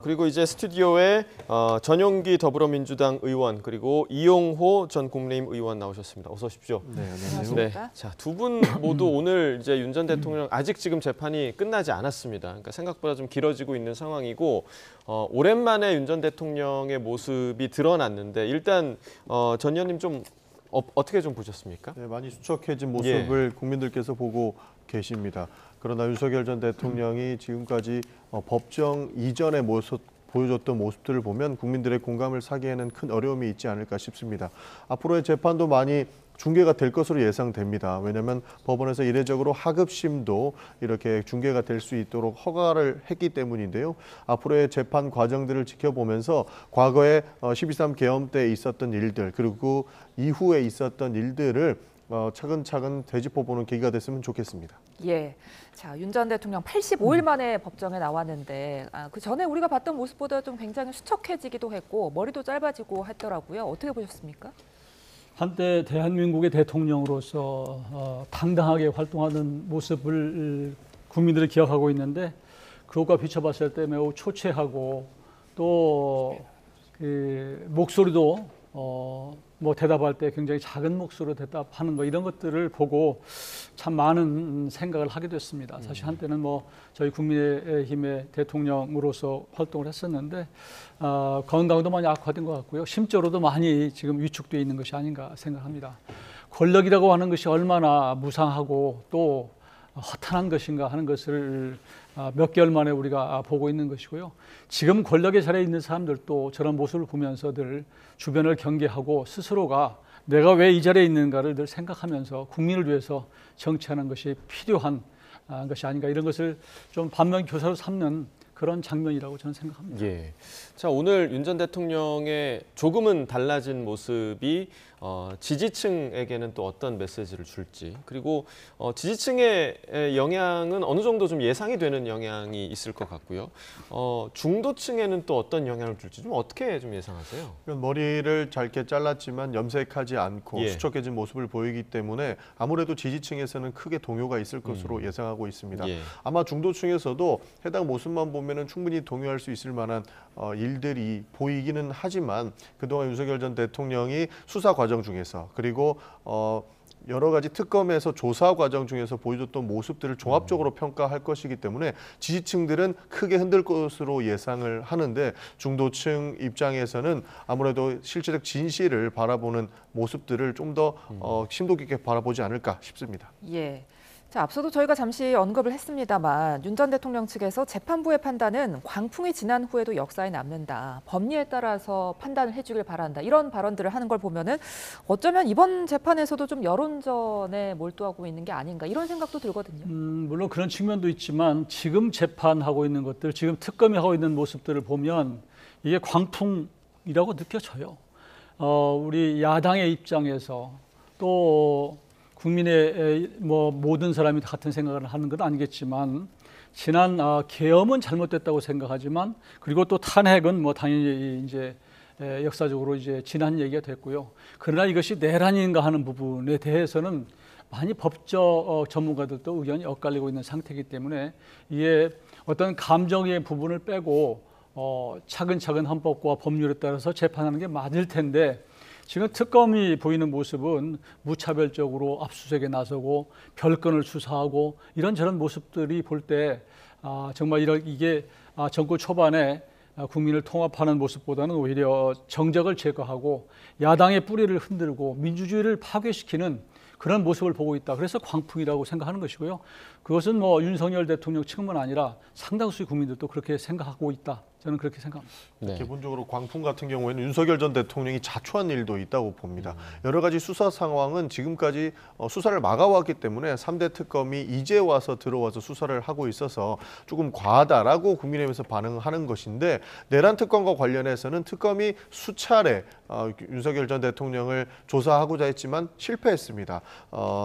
그리고 이제 스튜디오에 전용기 더불어민주당 의원 그리고 이용호 전 국민의힘 의원 나오셨습니다. 어서 오십시오. 네, 안녕하세요. 네, 자, 두 분 모두 오늘 이제 윤 전 대통령 아직 지금 재판이 끝나지 않았습니다. 그러니까 생각보다 좀 길어지고 있는 상황이고 오랜만에 윤 전 대통령의 모습이 드러났는데 일단 전 의원님 좀 어떻게 좀 보셨습니까? 네, 많이 수척해진 모습을 국민들께서 보고 계십니다. 그러나 윤석열 전 대통령이 지금까지 법정 이전의 모습 보여줬던 모습들을 보면 국민들의 공감을 사기에는 큰 어려움이 있지 않을까 싶습니다. 앞으로의 재판도 많이 중계가 될 것으로 예상됩니다. 왜냐하면 법원에서 이례적으로 하급심도 이렇게 중계가 될 수 있도록 허가를 했기 때문인데요. 앞으로의 재판 과정들을 지켜보면서 과거에 12.3 계엄 때 있었던 일들 그리고 이후에 있었던 일들을 차근차근 되짚어보는 계기가 됐으면 좋겠습니다. 예, 자, 윤 전 대통령 85일 만에 법정에 나왔는데 그 전에 우리가 봤던 모습보다 좀 굉장히 수척해지기도 했고 머리도 짧아지고 했더라고요. 어떻게 보셨습니까? 한때 대한민국의 대통령으로서 당당하게 활동하는 모습을 국민들이 기억하고 있는데 그것과 비춰봤을 때 매우 초췌하고 또 그 목소리도 뭐 대답할 때 굉장히 작은 목소리로 대답하는 거 이런 것들을 보고 참 많은 생각을 하게 됐습니다. 사실 한때는 뭐 저희 국민의힘의 대통령으로서 활동을 했었는데 건강도 많이 악화된 것 같고요. 심적으로도 많이 지금 위축되어 있는 것이 아닌가 생각합니다. 권력이라고 하는 것이 얼마나 무상하고 또 허탄한 것인가 하는 것을 몇 개월 만에 우리가 보고 있는 것이고요. 지금 권력의 자리에 있는 사람들도 저런 모습을 보면서 늘 주변을 경계하고 스스로가 내가 왜 이 자리에 있는가를 늘 생각하면서 국민을 위해서 정치하는 것이 필요한 것이 아닌가 이런 것을 좀 반면교사로 삼는 그런 장면이라고 저는 생각합니다. 예. 자, 오늘 윤 전 대통령의 조금은 달라진 모습이 지지층에게는 또 어떤 메시지를 줄지 그리고 지지층의 영향은 어느 정도 좀 예상이 되는 영향이 있을 것 같고요. 중도층에는 또 어떤 영향을 줄지 좀 어떻게 좀 예상하세요? 머리를 짧게 잘랐지만 염색하지 않고 수척해진 모습을 보이기 때문에 아무래도 지지층에서는 크게 동요가 있을 것으로 예상하고 있습니다. 아마 중도층에서도 해당 모습만 보면은 충분히 동요할 수 있을 만한 일들이 보이기는 하지만 그동안 윤석열 전 대통령이 수사 과정 중에서 그리고 여러 가지 특검에서 조사 과정 중에서 보여줬던 모습들을 종합적으로 평가할 것이기 때문에 지지층들은 크게 흔들 것으로 예상을 하는데 중도층 입장에서는 아무래도 실체적 진실을 바라보는 모습들을 좀 더 심도 깊게 바라보지 않을까 싶습니다. 예. 자, 앞서도 저희가 잠시 언급을 했습니다만 윤 전 대통령 측에서 재판부의 판단은 광풍이 지난 후에도 역사에 남는다. 법리에 따라서 판단을 해주길 바란다. 이런 발언들을 하는 걸 보면은 어쩌면 이번 재판에서도 좀 여론전에 몰두하고 있는 게 아닌가 이런 생각도 들거든요. 물론 그런 측면도 있지만 지금 재판하고 있는 것들, 지금 특검이 하고 있는 모습들을 보면 이게 광풍이라고 느껴져요. 우리 야당의 입장에서 또 국민의 뭐 모든 사람이 같은 생각을 하는 건 아니겠지만 지난 계엄은 잘못됐다고 생각하지만 그리고 또 탄핵은 뭐 당연히 이제 역사적으로 이제 지난 얘기가 됐고요. 그러나 이것이 내란인가 하는 부분에 대해서는 많이 법적 전문가들도 의견이 엇갈리고 있는 상태이기 때문에 이게 어떤 감정의 부분을 빼고 차근차근 헌법과 법률에 따라서 재판하는 게 맞을 텐데 지금 특검이 보이는 모습은 무차별적으로 압수수색에 나서고 별건을 수사하고 이런저런 모습들이 볼 때 정말 이게 정권 초반에 국민을 통합하는 모습보다는 오히려 정적을 제거하고 야당의 뿌리를 흔들고 민주주의를 파괴시키는 그런 모습을 보고 있다. 그래서 광풍이라고 생각하는 것이고요. 그것은 뭐 윤석열 대통령 측만 아니라 상당수의 국민들도 그렇게 생각하고 있다. 저는 그렇게 생각합니다. 네. 기본적으로 광풍 같은 경우에는 윤석열 전 대통령이 자초한 일도 있다고 봅니다. 여러 가지 수사 상황은 지금까지 수사를 막아왔기 때문에 3대 특검이 이제 와서 들어와서 수사를 하고 있어서 조금 과하다라고 국민의힘에서 반응하는 것인데 내란 특검과 관련해서는 특검이 수차례 윤석열 전 대통령을 조사하고자 했지만 실패했습니다.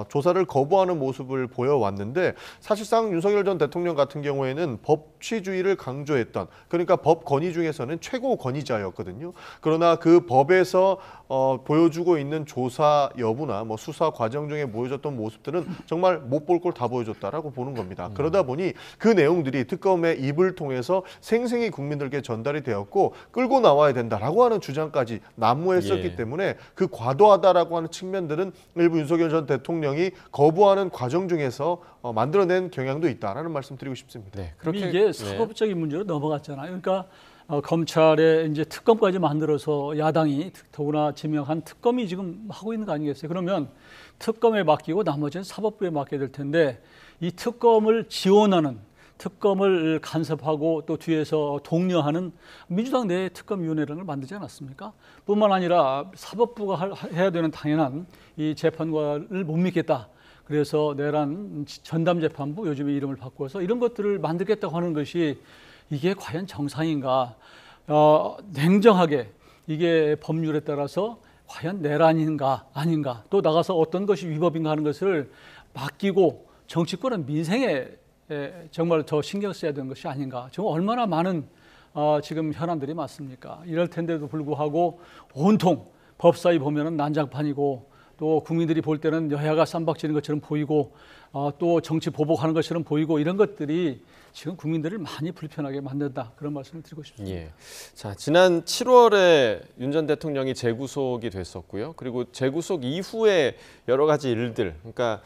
조사를 거부하는 모습을 보여왔는데 사실상 윤석열 전 대통령 같은 경우에는 법치주의를 강조했던, 그러니까 법 권위 중에서는 최고 권위자였거든요. 그러나 그 법에서 보여주고 있는 조사 여부나 뭐 수사 과정 중에 보여줬던 모습들은 정말 못 볼 걸 다 보여줬다라고 보는 겁니다. 그러다 보니 그 내용들이 특검의 입을 통해서 생생히 국민들께 전달이 되었고 끌고 나와야 된다라고 하는 주장까지 난무했었기 때문에 그 과도하다라고 하는 측면들은 일부 윤석열 전 대통령이 거부하는 과정 중에서 만들어낸 경향도 있다라는 말씀 드리고 싶습니다. 네, 그렇게 이게 사법적인 문제로 넘어갔잖아요. 그러니까 검찰에 이제 특검까지 만들어서 야당이 더구나 지명한 특검이 지금 하고 있는 거 아니겠어요? 그러면 특검에 맡기고 나머지는 사법부에 맡겨야 될 텐데 이 특검을 지원하는, 특검을 간섭하고 또 뒤에서 독려하는 민주당 내 특검위원회라는 걸 만들지 않았습니까? 뿐만 아니라 사법부가 해야 되는 당연한 이 재판관을 못 믿겠다. 그래서 내란 전담재판부, 요즘에 이름을 바꿔서 이런 것들을 만들겠다고 하는 것이 이게 과연 정상인가? 냉정하게 이게 법률에 따라서 과연 내란인가 아닌가, 또 나가서 어떤 것이 위법인가 하는 것을 맡기고 정치권은 민생에 정말 더 신경 써야 되는 것이 아닌가. 지금 얼마나 많은 지금 현안들이 많습니까? 이럴 텐데도 불구하고 온통 법사위 보면은 난장판이고 또 국민들이 볼 때는 여야가 쌈박지는 것처럼 보이고 또 정치 보복하는 것처럼 보이고 이런 것들이 지금 국민들을 많이 불편하게 만든다. 그런 말씀을 드리고 싶습니다. 예. 자, 지난 7월에 윤 전 대통령이 재구속이 됐었고요. 그리고 재구속 이후에 여러 가지 일들, 그러니까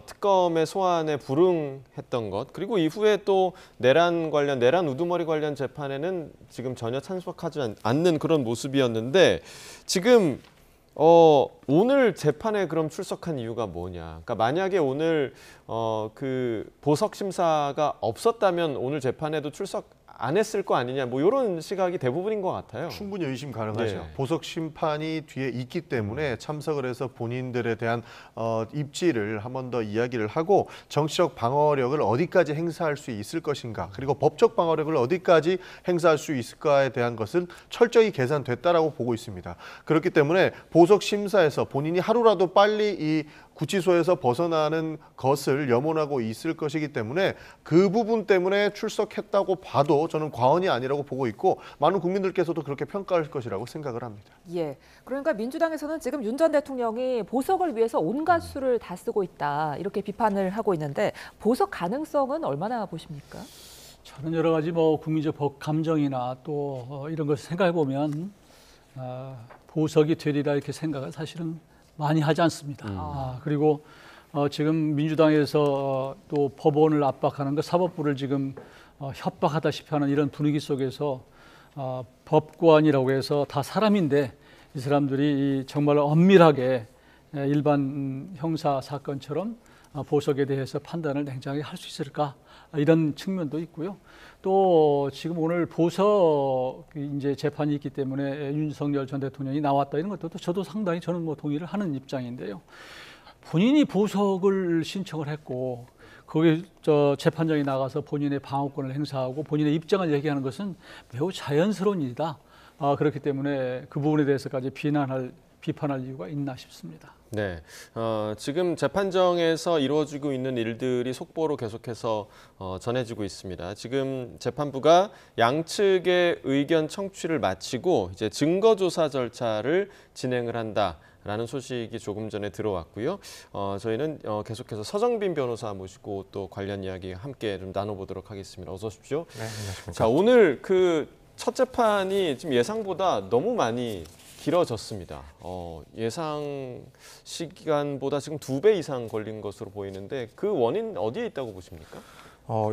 특검의 소환에 불응했던 것, 그리고 이후에 또 내란 우두머리 관련 재판에는 지금 전혀 참석하지 않는 그런 모습이었는데 지금 오늘 재판에 그럼 출석한 이유가 뭐냐? 그러니까 만약에 오늘 그 보석 심사가 없었다면 오늘 재판에도 출석 안 했을 거 아니냐, 뭐 이런 시각이 대부분인 것 같아요. 충분히 의심 가능하죠. 네. 보석 심판이 뒤에 있기 때문에 참석을 해서 본인들에 대한 입지를 한 번 더 이야기를 하고 정치적 방어력을 어디까지 행사할 수 있을 것인가, 그리고 법적 방어력을 어디까지 행사할 수 있을까에 대한 것은 철저히 계산됐다라고 보고 있습니다. 그렇기 때문에 보석 심사에서 본인이 하루라도 빨리 이 구치소에서 벗어나는 것을 염원하고 있을 것이기 때문에 그 부분 때문에 출석했다고 봐도 저는 과언이 아니라고 보고 있고 많은 국민들께서도 그렇게 평가할 것이라고 생각을 합니다. 예, 그러니까 민주당에서는 지금 윤 전 대통령이 보석을 위해서 온갖 수를 다 쓰고 있다 이렇게 비판을 하고 있는데 보석 가능성은 얼마나 보십니까? 저는 여러 가지 뭐 국민적 법 감정이나 또 이런 것을 생각해 보면 보석이 되리라 이렇게 생각을 사실은 많이 하지 않습니다. 그리고 지금 민주당에서 또 법원을 압박하는 것, 사법부를 지금 협박하다시피 하는 이런 분위기 속에서 법관이라고 해서 다 사람인데 이 사람들이 정말 엄밀하게 일반 형사 사건처럼 보석에 대해서 판단을 냉정하게 할 수 있을까, 이런 측면도 있고요. 또 지금 오늘 보석 이제 재판이 있기 때문에 윤석열 전 대통령이 나왔다 이런 것도 저도 상당히 저는 뭐 동의를 하는 입장인데요. 본인이 보석을 신청을 했고 거기 재판장이 나가서 본인의 방어권을 행사하고 본인의 입장을 얘기하는 것은 매우 자연스러운 일이다. 그렇기 때문에 그 부분에 대해서까지 비판할 이유가 있나 싶습니다. 네, 지금 재판정에서 이루어지고 있는 일들이 속보로 계속해서 전해지고 있습니다. 지금 재판부가 양측의 의견 청취를 마치고 이제 증거조사 절차를 진행을 한다라는 소식이 조금 전에 들어왔고요. 저희는 계속해서 서정빈 변호사 모시고 또 관련 이야기 함께 좀 나눠보도록 하겠습니다. 어서 오십시오. 네, 안녕하십니까. 자, 오늘 그 첫 재판이 지금 예상보다 너무 많이 길어졌습니다. 예상 시간보다 지금 2배 이상 걸린 것으로 보이는데 그 원인 어디에 있다고 보십니까?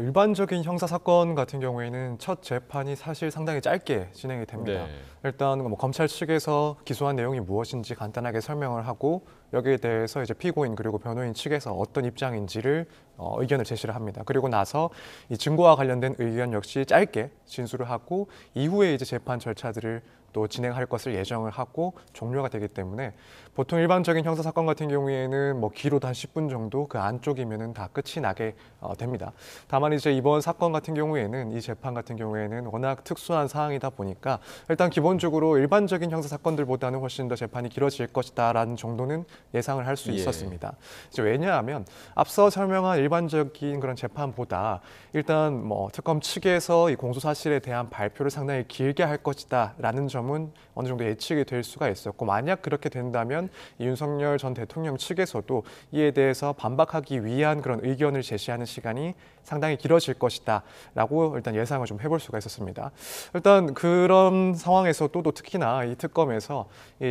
일반적인 형사 사건 같은 경우에는 첫 재판이 사실 상당히 짧게 진행이 됩니다. 네. 일단 뭐 검찰 측에서 기소한 내용이 무엇인지 간단하게 설명을 하고 여기에 대해서 이제 피고인 그리고 변호인 측에서 어떤 입장인지를 의견을 제시를 합니다. 그리고 나서 이 증거와 관련된 의견 역시 짧게 진술을 하고 이후에 이제 재판 절차들을 또 진행할 것을 예정을 하고 종료가 되기 때문에 보통 일반적인 형사 사건 같은 경우에는 뭐 길어도 한 10분 정도 그 안쪽이면은 다 끝이 나게 됩니다. 다만 이제 이번 사건 같은 경우에는 이 재판 같은 경우에는 워낙 특수한 사항이다 보니까 일단 기본적으로 일반적인 형사 사건들보다는 훨씬 더 재판이 길어질 것이다라는 정도는 예상을 할 수 있었습니다. 이제 왜냐하면 앞서 설명한 일반적인 그런 재판보다 일단 뭐 특검 측에서 이 공소 사실에 대한 발표를 상당히 길게 할 것이다라는 점은 어느 정도 예측이 될 수가 있었고 만약 그렇게 된다면 이 윤석열 전 대통령 측에서도 이에 대해서 반박하기 위한 그런 의견을 제시하는 시간이 상당히 길어질 것이다라고 일단 예상을 좀 해볼 수가 있었습니다. 일단 그런 상황에서도 또 특히나 이 특검에서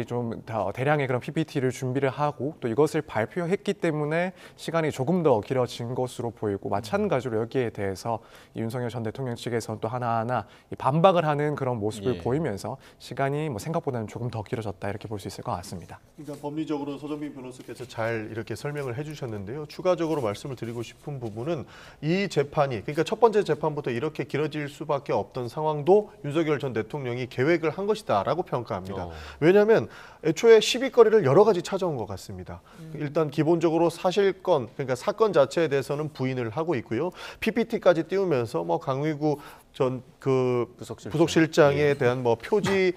좀 대량의 그런 PPT를 준비를 하고 또 이것을 발표했기 때문에 시간이 조금 더 길어진 것으로 보이고 마찬가지로 여기에 대해서 이 윤석열 전 대통령 측에서는 또 하나하나 반박을 하는 그런 모습을 보이면서 시간이 뭐 생각보다는 조금 더 길어졌다 이렇게 볼 수 있을 것 같습니다. 그러니까 법리적으로 서정민 변호사께서 잘 이렇게 설명을 해주셨는데요. 추가적으로 말씀을 드리고 싶은 부분은 이 재판이 그러니까 첫 번째 재판부터 이렇게 길어질 수밖에 없던 상황도 윤석열 전 대통령이 계획을 한 것이다라고 평가합니다. 왜냐하면 애초에 시비거리를 여러 가지 찾아온 것 같습니다. 일단 기본적으로 사실건 그러니까 사건 자체에 대해서는 부인을 하고 있고요. PPT까지 띄우면서 뭐 강의구 전 그 부속실장에 대한 뭐 표지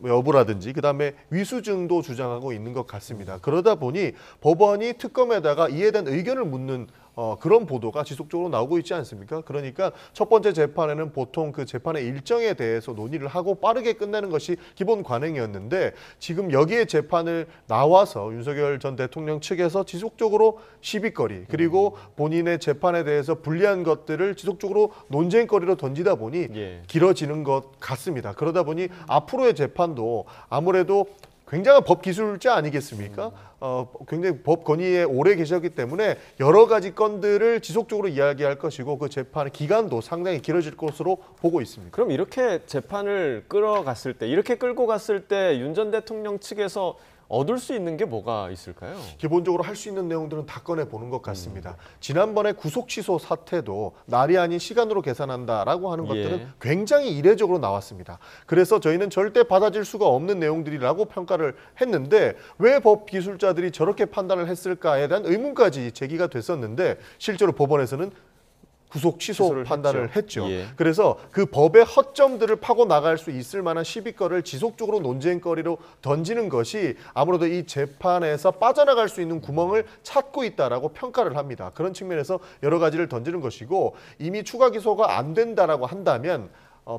여부라든지 그다음에 위수증도 주장하고 있는 것 같습니다. 그러다 보니 법원이 특검에다가 이에 대한 의견을 묻는 그런 보도가 지속적으로 나오고 있지 않습니까? 그러니까 첫 번째 재판에는 보통 그 재판의 일정에 대해서 논의를 하고 빠르게 끝내는 것이 기본 관행이었는데 지금 여기에 재판을 나와서 윤석열 전 대통령 측에서 지속적으로 시비거리 그리고 본인의 재판에 대해서 불리한 것들을 지속적으로 논쟁거리로 던지다 보니 길어지는 것 같습니다. 그러다 보니 앞으로의 재판도 아무래도 굉장한 법 기술자 아니겠습니까? 굉장히 법 권위에 오래 계셨기 때문에 여러 가지 건들을 지속적으로 이야기할 것이고 그 재판의 기간도 상당히 길어질 것으로 보고 있습니다. 그럼 이렇게 재판을 끌어갔을 때, 이렇게 끌고 갔을 때 윤 전 대통령 측에서 얻을 수 있는 게 뭐가 있을까요? 기본적으로 할 수 있는 내용들은 다 꺼내보는 것 같습니다. 지난번에 구속 취소 사태도 날이 아닌 시간으로 계산한다라고 하는 것들은 굉장히 이례적으로 나왔습니다. 그래서 저희는 절대 받아줄 수가 없는 내용들이라고 평가를 했는데 왜 법 기술자들이 저렇게 판단을 했을까에 대한 의문까지 제기가 됐었는데 실제로 법원에서는 구속 취소 판단을 했죠. 그래서 그 법의 허점들을 파고 나갈 수 있을 만한 시비거리를 지속적으로 논쟁거리로 던지는 것이 아무래도 이 재판에서 빠져나갈 수 있는 구멍을 찾고 있다라고 평가를 합니다. 그런 측면에서 여러 가지를 던지는 것이고 이미 추가 기소가 안 된다라고 한다면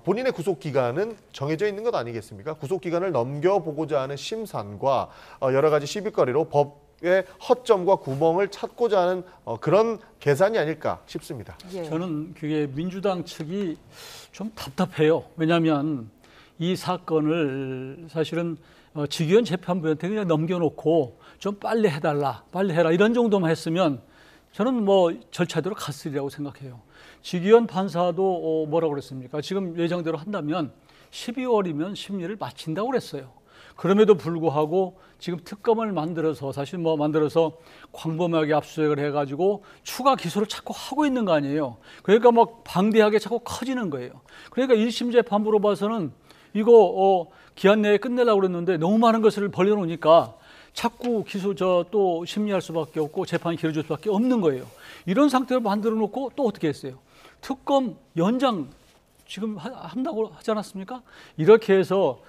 본인의 구속기간은 정해져 있는 것 아니겠습니까? 구속기간을 넘겨보고자 하는 심산과 여러 가지 시비거리로 법의 허점과 구멍을 찾고자 하는 그런 계산이 아닐까 싶습니다. 저는 그게 민주당 측이 좀 답답해요. 왜냐하면 이 사건을 사실은 직위원 재판부한테 그냥 넘겨놓고 좀 빨리 해달라, 빨리 해라 이런 정도만 했으면 저는 뭐 절차대로 갔으리라고 생각해요. 직위원 판사도 뭐라고 그랬습니까? 지금 예정대로 한다면 12월이면 심리를 마친다고 그랬어요. 그럼에도 불구하고 지금 특검을 만들어서 사실 뭐 만들어서 광범위하게 압수수색을 해가지고 추가 기소를 자꾸 하고 있는 거 아니에요. 그러니까 막 방대하게 자꾸 커지는 거예요. 그러니까 1심 재판부로 봐서는 이거 기한 내에 끝내려고 그랬는데 너무 많은 것을 벌려놓으니까 자꾸 기소 또 심리할 수밖에 없고 재판이 길어질 수밖에 없는 거예요. 이런 상태를 만들어 놓고 또 어떻게 했어요? 특검 연장 지금 한다고 하지 않았습니까? 이렇게 해서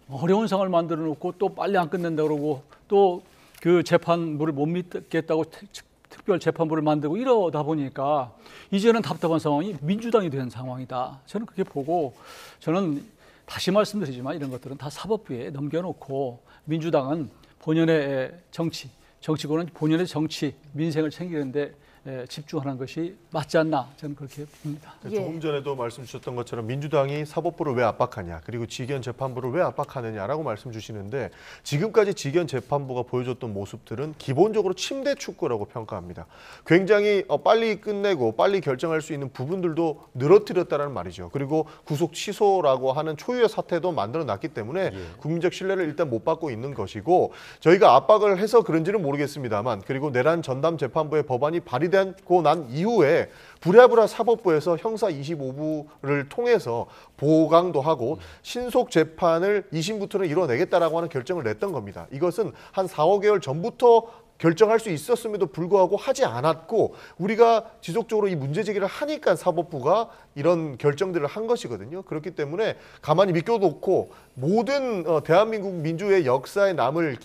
어려운 상황을 만들어 놓고 또 빨리 안 끝낸다 그러고 또 그 재판부를 못 믿겠다고 특별 재판부를 만들고 이러다 보니까 이제는 답답한 상황이 민주당이 된 상황이다. 저는 그렇게 보고 저는 다시 말씀드리지만 이런 것들은 다 사법부에 넘겨놓고 민주당은 본연의 정치권은 본연의 정치, 민생을 챙기는데 집중하는 것이 맞지 않나 저는 그렇게 봅니다. 예. 조금 전에도 말씀 주셨던 것처럼 민주당이 사법부를 왜 압박하냐, 그리고 직위원 재판부를 왜 압박하느냐라고 말씀 주시는데 지금까지 직위원 재판부가 보여줬던 모습들은 기본적으로 침대 축구라고 평가합니다. 굉장히 빨리 끝내고 빨리 결정할 수 있는 부분들도 늘어뜨렸다는 말이죠. 그리고 구속 취소라고 하는 초유의 사태도 만들어놨기 때문에 국민적 신뢰를 일단 못 받고 있는 것이고, 저희가 압박을 해서 그런지는 모르겠습니다만, 그리고 내란 전담 재판부의 법안이 발의되고 난 이후에 부랴부랴 사법부에서 형사 25부를 통해서 보강도 하고 신속 재판을 2심부터는 이뤄내겠다라고 하는 결정을 냈던 겁니다. 이것은 한 4, 5개월 전부터 결정할 수 있었음에도 불구하고 하지 않았고, 우리가 지속적으로 이 문제 제기를 하니까 사법부가 이런 결정들을 한 것이거든요. 그렇기 때문에 가만히 믿겨놓고 모든 대한민국 민주의 역사에 남을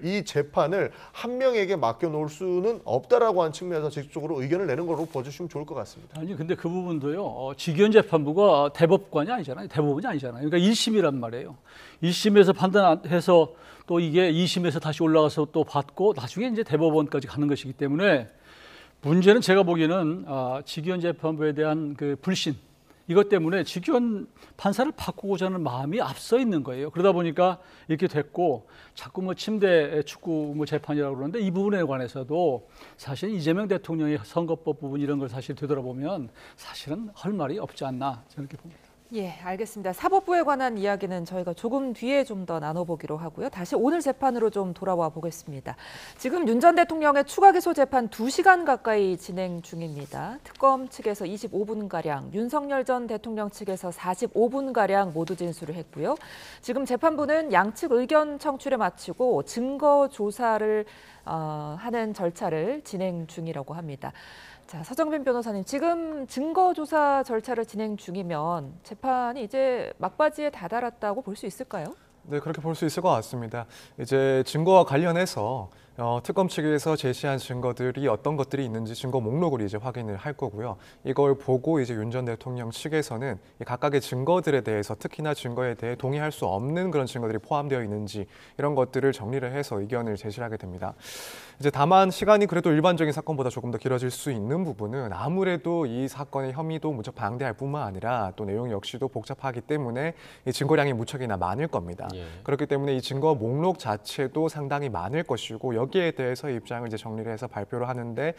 이 재판을 한 명에게 맡겨놓을 수는 없다라고 하는 측면에서 직접적으로 의견을 내는 걸로 봐주시면 좋을 것 같습니다. 아니 근데 그 부분도요. 직위원 재판부가 대법관이 아니잖아요. 대법원이 아니잖아요. 그러니까 1심이란 말이에요. 1심에서 판단해서 또 이게 2심에서 다시 올라가서 또 받고 나중에 이제 대법원까지 가는 것이기 때문에 문제는 제가 보기에는 직위원 재판부에 대한 그 불신, 이것 때문에 직위원 판사를 바꾸고자 하는 마음이 앞서 있는 거예요. 그러다 보니까 이렇게 됐고, 자꾸 뭐 침대 축구 뭐 재판이라고 그러는데 이 부분에 관해서도 사실 이재명 대통령의 선거법 부분 이런 걸 사실 되돌아보면 사실은 할 말이 없지 않나 저는 이렇게 봅니다. 예, 알겠습니다. 사법부에 관한 이야기는 저희가 조금 뒤에 좀 더 나눠보기로 하고요. 다시 오늘 재판으로 좀 돌아와 보겠습니다. 지금 윤 전 대통령의 추가 기소 재판 2시간 가까이 진행 중입니다. 특검 측에서 25분가량, 윤석열 전 대통령 측에서 45분가량 모두 진술을 했고요. 지금 재판부는 양측 의견 청취를 마치고 증거 조사를 하는 절차를 진행 중이라고 합니다. 자, 서정빈 변호사님, 지금 증거조사 절차를 진행 중이면 재판이 이제 막바지에 다다랐다고 볼 수 있을까요? 네, 그렇게 볼 수 있을 것 같습니다. 이제 증거와 관련해서 특검 측에서 제시한 증거들이 어떤 것들이 있는지 증거 목록을 이제 확인을 할 거고요. 이걸 보고 이제 윤 전 대통령 측에서는 각각의 증거들에 대해서, 특히나 증거에 대해 동의할 수 없는 그런 증거들이 포함되어 있는지 이런 것들을 정리를 해서 의견을 제시하게 됩니다. 이제 다만 시간이 그래도 일반적인 사건보다 조금 더 길어질 수 있는 부분은 아무래도 이 사건의 혐의도 무척 방대할 뿐만 아니라 또 내용 역시도 복잡하기 때문에 이 증거량이 무척이나 많을 겁니다. 그렇기 때문에 이 증거 목록 자체도 상당히 많을 것이고, 여기에 대해서 입장을 이제 정리를 해서 발표를 하는데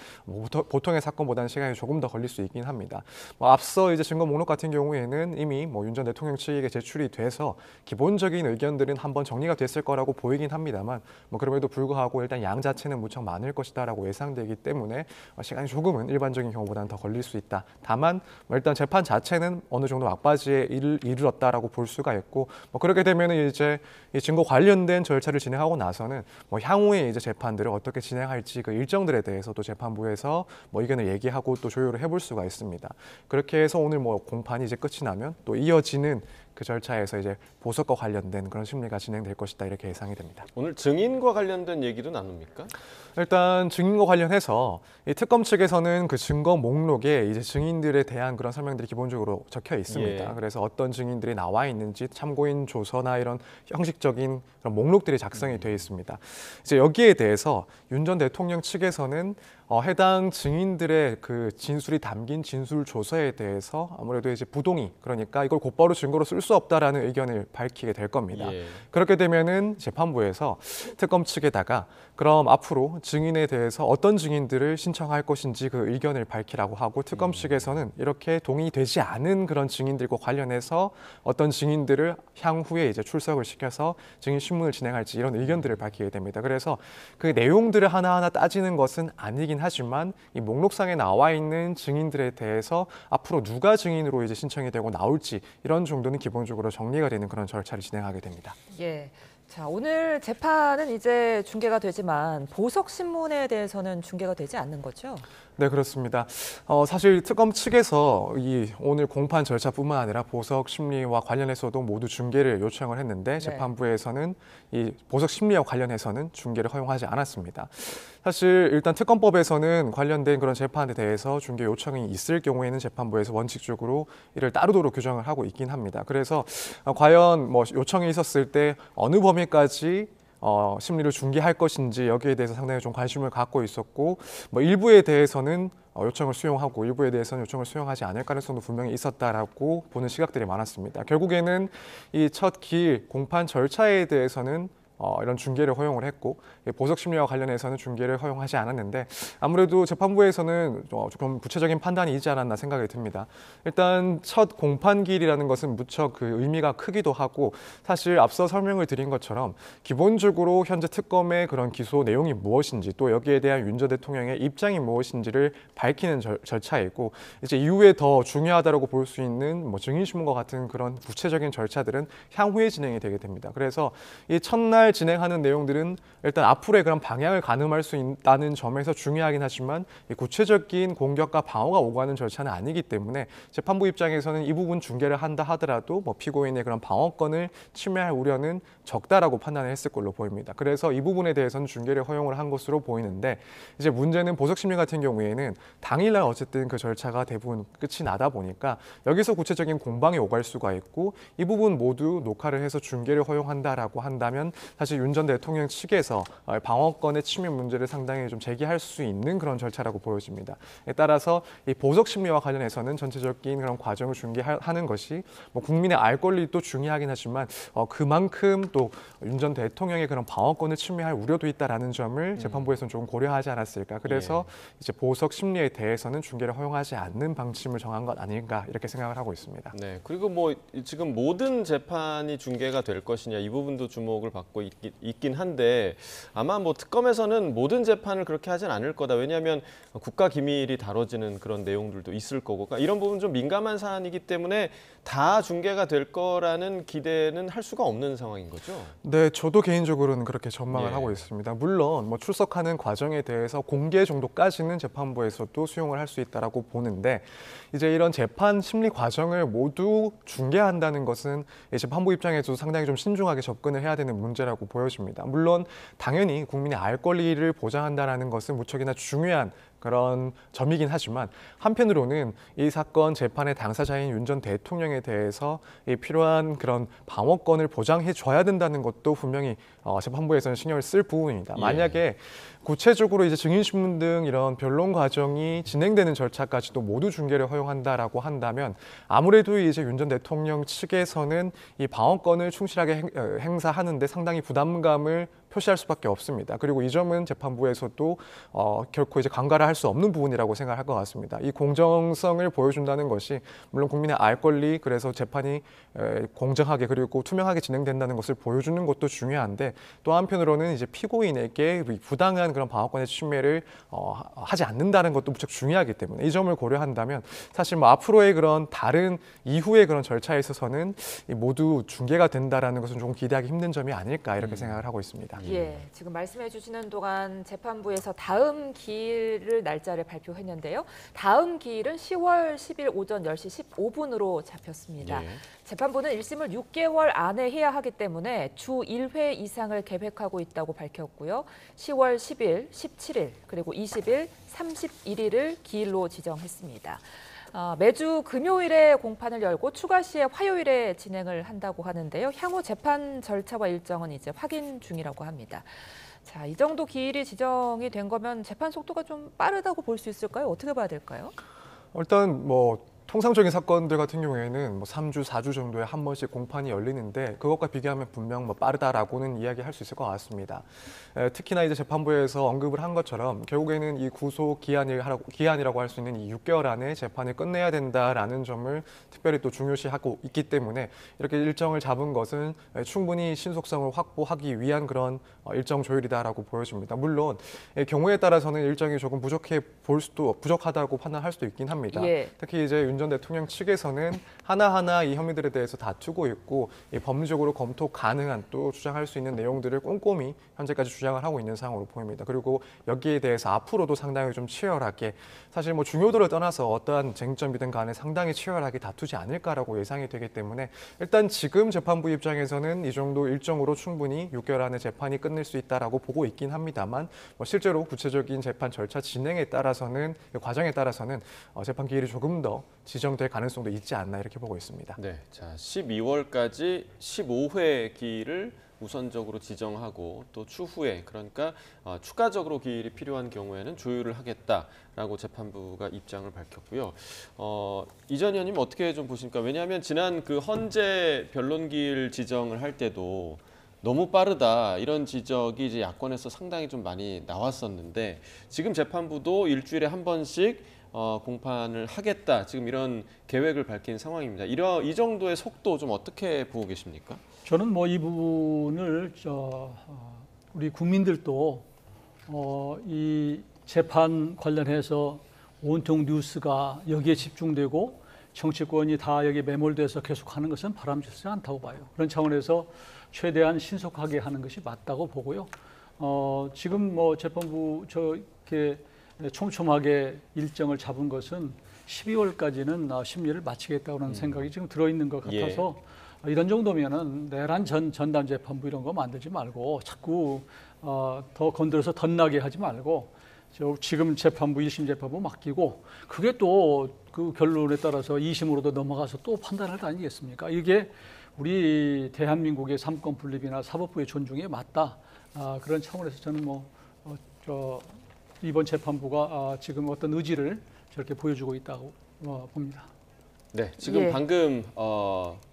보통의 사건보다는 시간이 조금 더 걸릴 수 있긴 합니다. 앞서 이제 증거 목록 같은 경우에는 이미 윤 전 대통령 측에게 제출이 돼서 기본적인 의견들은 한번 정리가 됐을 거라고 보이긴 합니다만, 그럼에도 불구하고 일단 양 자체는 무척 많을 것이다라고 예상되기 때문에 시간이 조금은 일반적인 경우보다는 더 걸릴 수 있다. 다만 일단 재판 자체는 어느 정도 막바지에 이르렀다라고 볼 수가 있고, 그렇게 되면 이제 이 증거 관련된 절차를 진행하고 나서는 향후에 이제 재판들을 어떻게 진행할지 그 일정들에 대해서도 재판부에서 의견을 얘기하고 또 조율을 해볼 수가 있습니다. 그렇게 해서 오늘 공판이 이제 끝이 나면 또 이어지는 그 절차에서 이제 보석과 관련된 그런 심리가 진행될 것이다, 이렇게 예상이 됩니다. 오늘 증인과 관련된 얘기도 나눕니까? 일단 증인과 관련해서 이 특검 측에서는 그 증거 목록에 이제 증인들에 대한 그런 설명들이 기본적으로 적혀 있습니다. 그래서 어떤 증인들이 나와 있는지 참고인 조서나 이런 형식적인 그런 목록들이 작성이 되어 있습니다. 이제 여기에 대해서 윤 전 대통령 측에서는 해당 증인들의 그 진술이 담긴 진술 조서에 대해서 아무래도 이제 부동의, 그러니까 이걸 곧바로 증거로 쓸 수 없다라는 의견을 밝히게 될 겁니다. 그렇게 되면은 재판부에서 특검 측에다가 그럼 앞으로 증인에 대해서 어떤 증인들을 신청할 것인지 그 의견을 밝히라고 하고, 특검 측에서는 이렇게 동의되지 않은 그런 증인들과 관련해서 어떤 증인들을 향후에 이제 출석을 시켜서 증인 신문을 진행할지 이런 의견들을 밝히게 됩니다. 그래서 그 내용들을 하나하나 따지는 것은 아니긴 하지만 이 목록상에 나와 있는 증인들에 대해서 앞으로 누가 증인으로 이제 신청이 되고 나올지 이런 정도는 기본적으로 정리가 되는 그런 절차를 진행하게 됩니다. 예. 자, 오늘 재판은 이제 중계가 되지만 보석 신문에 대해서는 중계가 되지 않는 거죠? 네, 그렇습니다. 사실 특검 측에서 이 오늘 공판 절차뿐만 아니라 보석 심리와 관련해서도 모두 중계를 요청을 했는데 재판부에서는 이 보석 심리와 관련해서는 중계를 허용하지 않았습니다. 사실 일단 특검법에서는 관련된 그런 재판에 대해서 중계 요청이 있을 경우에는 재판부에서 원칙적으로 이를 따르도록 규정을 하고 있긴 합니다. 그래서 과연 요청이 있었을 때 어느 범위까지 심리를 중개할 것인지 여기에 대해서 상당히 좀 관심을 갖고 있었고 뭐 일부에 대해서는 요청을 수용하고 일부에 대해서는 요청을 수용하지 않을 가능성도 분명히 있었다라고 보는 시각들이 많았습니다. 결국에는 이 첫 기일 공판 절차에 대해서는 이런 중개를 허용을 했고 보석 심리와 관련해서는 중개를 허용하지 않았는데 아무래도 재판부에서는 조금 구체적인 판단이 있지 않았나 생각이 듭니다. 일단 첫 공판기일이라는 것은 무척 그 의미가 크기도 하고 사실 앞서 설명을 드린 것처럼 기본적으로 현재 특검의 그런 기소 내용이 무엇인지 또 여기에 대한 윤 전 대통령의 입장이 무엇인지를 밝히는 절차이고 이제 이후에 더 중요하다고 볼 수 있는 뭐 증인신문과 같은 그런 구체적인 절차들은 향후에 진행이 되게 됩니다. 그래서 이 첫날 진행하는 내용들은 일단 앞으로의 그런 방향을 가늠할 수 있다는 점에서 중요하긴 하지만 구체적인 공격과 방어가 오가는 절차는 아니기 때문에 재판부 입장에서는 이 부분 중개를 한다 하더라도 뭐 피고인의 그런 방어권을 침해할 우려는 적다라고 판단을 했을 걸로 보입니다. 그래서 이 부분에 대해서는 중개를 허용을 한 것으로 보이는데 이제 문제는 보석심리 같은 경우에는 당일날 어쨌든 그 절차가 대부분 끝이 나다 보니까 여기서 구체적인 공방이 오갈 수가 있고 이 부분 모두 녹화를 해서 중개를 허용한다라고 한다면 사실 윤 전 대통령 측에서 방어권의 침해 문제를 상당히 좀 제기할 수 있는 그런 절차라고 보여집니다. 따라서 이 보석 심리와 관련해서는 전체적인 그런 과정을 중개하는 것이 뭐 국민의 알 권리도 중요하긴 하지만 그만큼 또 윤 전 대통령의 그런 방어권을 침해할 우려도 있다라는 점을 재판부에서는 조금 고려하지 않았을까. 그래서 이제 보석 심리에 대해서는 중개를 허용하지 않는 방침을 정한 것 아닌가 이렇게 생각을 하고 있습니다. 네, 그리고 뭐 지금 모든 재판이 중개가 될 것이냐 이 부분도 주목을 받고 있긴 한데 아마 뭐 특검에서는 모든 재판을 그렇게 하진 않을 거다. 왜냐하면 국가 기밀이 다뤄지는 그런 내용들도 있을 거고 그러니까 이런 부분 좀 민감한 사안이기 때문에 다 중개가 될 거라는 기대는 할 수가 없는 상황인 거죠. 네, 저도 개인적으로는 그렇게 전망을 하고 있습니다. 물론 뭐 출석하는 과정에 대해서 공개 정도까지는 재판부에서도 수용을 할 수 있다라고 보는데 이제 이런 재판 심리 과정을 모두 중개한다는 것은 재판부 입장에서도 상당히 좀 신중하게 접근을 해야 되는 문제라고 보여집니다. 물론 당연히 국민의 알 권리를 보장한다는 것은 무척이나 중요한 그런 점이긴 하지만 한편으로는 이 사건 재판의 당사자인 윤 전 대통령에 대해서 이 필요한 그런 방어권을 보장해 줘야 된다는 것도 분명히 재판부에서는 신경을 쓸 부분입니다. 만약에 구체적으로 이제 증인신문 등 이런 변론 과정이 진행되는 절차까지도 모두 중개를 허용한다라고 한다면 아무래도 이제 윤 전 대통령 측에서는 이 방어권을 충실하게 행사하는데 상당히 부담감을 표시할 수밖에 없습니다. 그리고 이 점은 재판부에서도 결코 이제 간과를 할 수 없는 부분이라고 생각할 것 같습니다. 이 공정성을 보여준다는 것이 물론 국민의 알 권리 그래서 재판이 공정하게 그리고 투명하게 진행된다는 것을 보여주는 것도 중요한데 또 한편으로는 이제 피고인에게 부당한 그런 방어권의 침해를 하지 않는다는 것도 무척 중요하기 때문에 이 점을 고려한다면 사실 뭐 앞으로의 그런 다른 이후의 그런 절차에 있어서는 모두 중개가 된다라는 것은 조금 기대하기 힘든 점이 아닐까 이렇게 생각을 하고 있습니다. 예, 지금 말씀해 주시는 동안 재판부에서 다음 기일을 날짜를 발표했는데요. 다음 기일은 10월 10일 오전 10시 15분으로 잡혔습니다. 재판부는 1심을 6개월 안에 해야 하기 때문에 주 1회 이상을 계획하고 있다고 밝혔고요. 10월 10일, 17일, 그리고 20일, 31일을 기일로 지정했습니다. 매주 금요일에 공판을 열고 추가 시에 화요일에 진행을 한다고 하는데요. 향후 재판 절차와 일정은 이제 확인 중이라고 합니다. 자, 이 정도 기일이 지정이 된 거면 재판 속도가 좀 빠르다고 볼 수 있을까요? 어떻게 봐야 될까요? 일단 뭐 통상적인 사건들 같은 경우에는 뭐 3주, 4주 정도에 한 번씩 공판이 열리는데 그것과 비교하면 분명 뭐 빠르다라고는 이야기할 수 있을 것 같습니다. 특히나 이제 재판부에서 언급을 한 것처럼 결국에는 이 구속 기한이라고 할 수 있는 이 6개월 안에 재판을 끝내야 된다라는 점을 특별히 또 중요시하고 있기 때문에 이렇게 일정을 잡은 것은 충분히 신속성을 확보하기 위한 그런 일정 조율이다라고 보여집니다. 물론 경우에 따라서는 일정이 조금 부족하다고 판단할 수도 있긴 합니다. 특히 이제 윤 전 대통령 측에서는 하나하나 이 혐의들에 대해서 다투고 있고 법리적으로 검토 가능한 또 주장할 수 있는 내용들을 꼼꼼히 현재까지 주장을 하고 있는 상황으로 보입니다. 그리고 여기에 대해서 앞으로도 상당히 좀 치열하게 사실 뭐 중요도를 떠나서 어떠한 쟁점이든 간에 상당히 치열하게 다투지 않을까라고 예상이 되기 때문에 일단 지금 재판부 입장에서는 이 정도 일정으로 충분히 6개월 안에 재판이 끝낼 수 있다라고 보고 있긴 합니다만 뭐 실제로 구체적인 재판 절차 진행에 따라서는 과정에 따라서는 재판 기일이 조금 더 지정될 가능성도 있지 않나 이렇게 보고 있습니다. 네, 자 12월까지 15회 기일을 우선적으로 지정하고 또 추후에 그러니까 추가적으로 기일이 필요한 경우에는 조율을 하겠다라고 재판부가 입장을 밝혔고요. 이 전 의원님 어떻게 좀 보십니까? 왜냐하면 지난 그 헌재 변론 기일 지정을 할 때도 너무 빠르다 이런 지적이 이제 야권에서 상당히 좀 많이 나왔었는데 지금 재판부도 일주일에 한 번씩 공판을 하겠다 지금 이런 계획을 밝힌 상황입니다. 이 정도의 속도 좀 어떻게 보고 계십니까? 저는 뭐 이 부분을 우리 국민들도 이 재판 관련해서 온통 뉴스가 여기에 집중되고 정치권이 다 여기에 매몰돼서 계속하는 것은 바람직하지 않다고 봐요. 그런 차원에서 최대한 신속하게 하는 것이 맞다고 보고요. 지금 뭐 재판부 저렇게 촘촘하게 일정을 잡은 것은 12월까지는 심리를 마치겠다는 생각이 지금 들어있는 것 같아서 이런 정도면은 내란 전담 재판부 이런 거 만들지 말고 자꾸 더 건드려서 덧나게 하지 말고 지금 재판부 1심 재판부 맡기고 그게 또 그 결론에 따라서 2심으로도 넘어가서 또 판단할 거 아니겠습니까? 이게 우리 대한민국의 삼권 분립이나 사법부의 존중에 맞다. 그런 차원에서 저는 이번 재판부가 지금 어떤 의지를 저렇게 보여주고 있다고 봅니다. 네, 지금 방금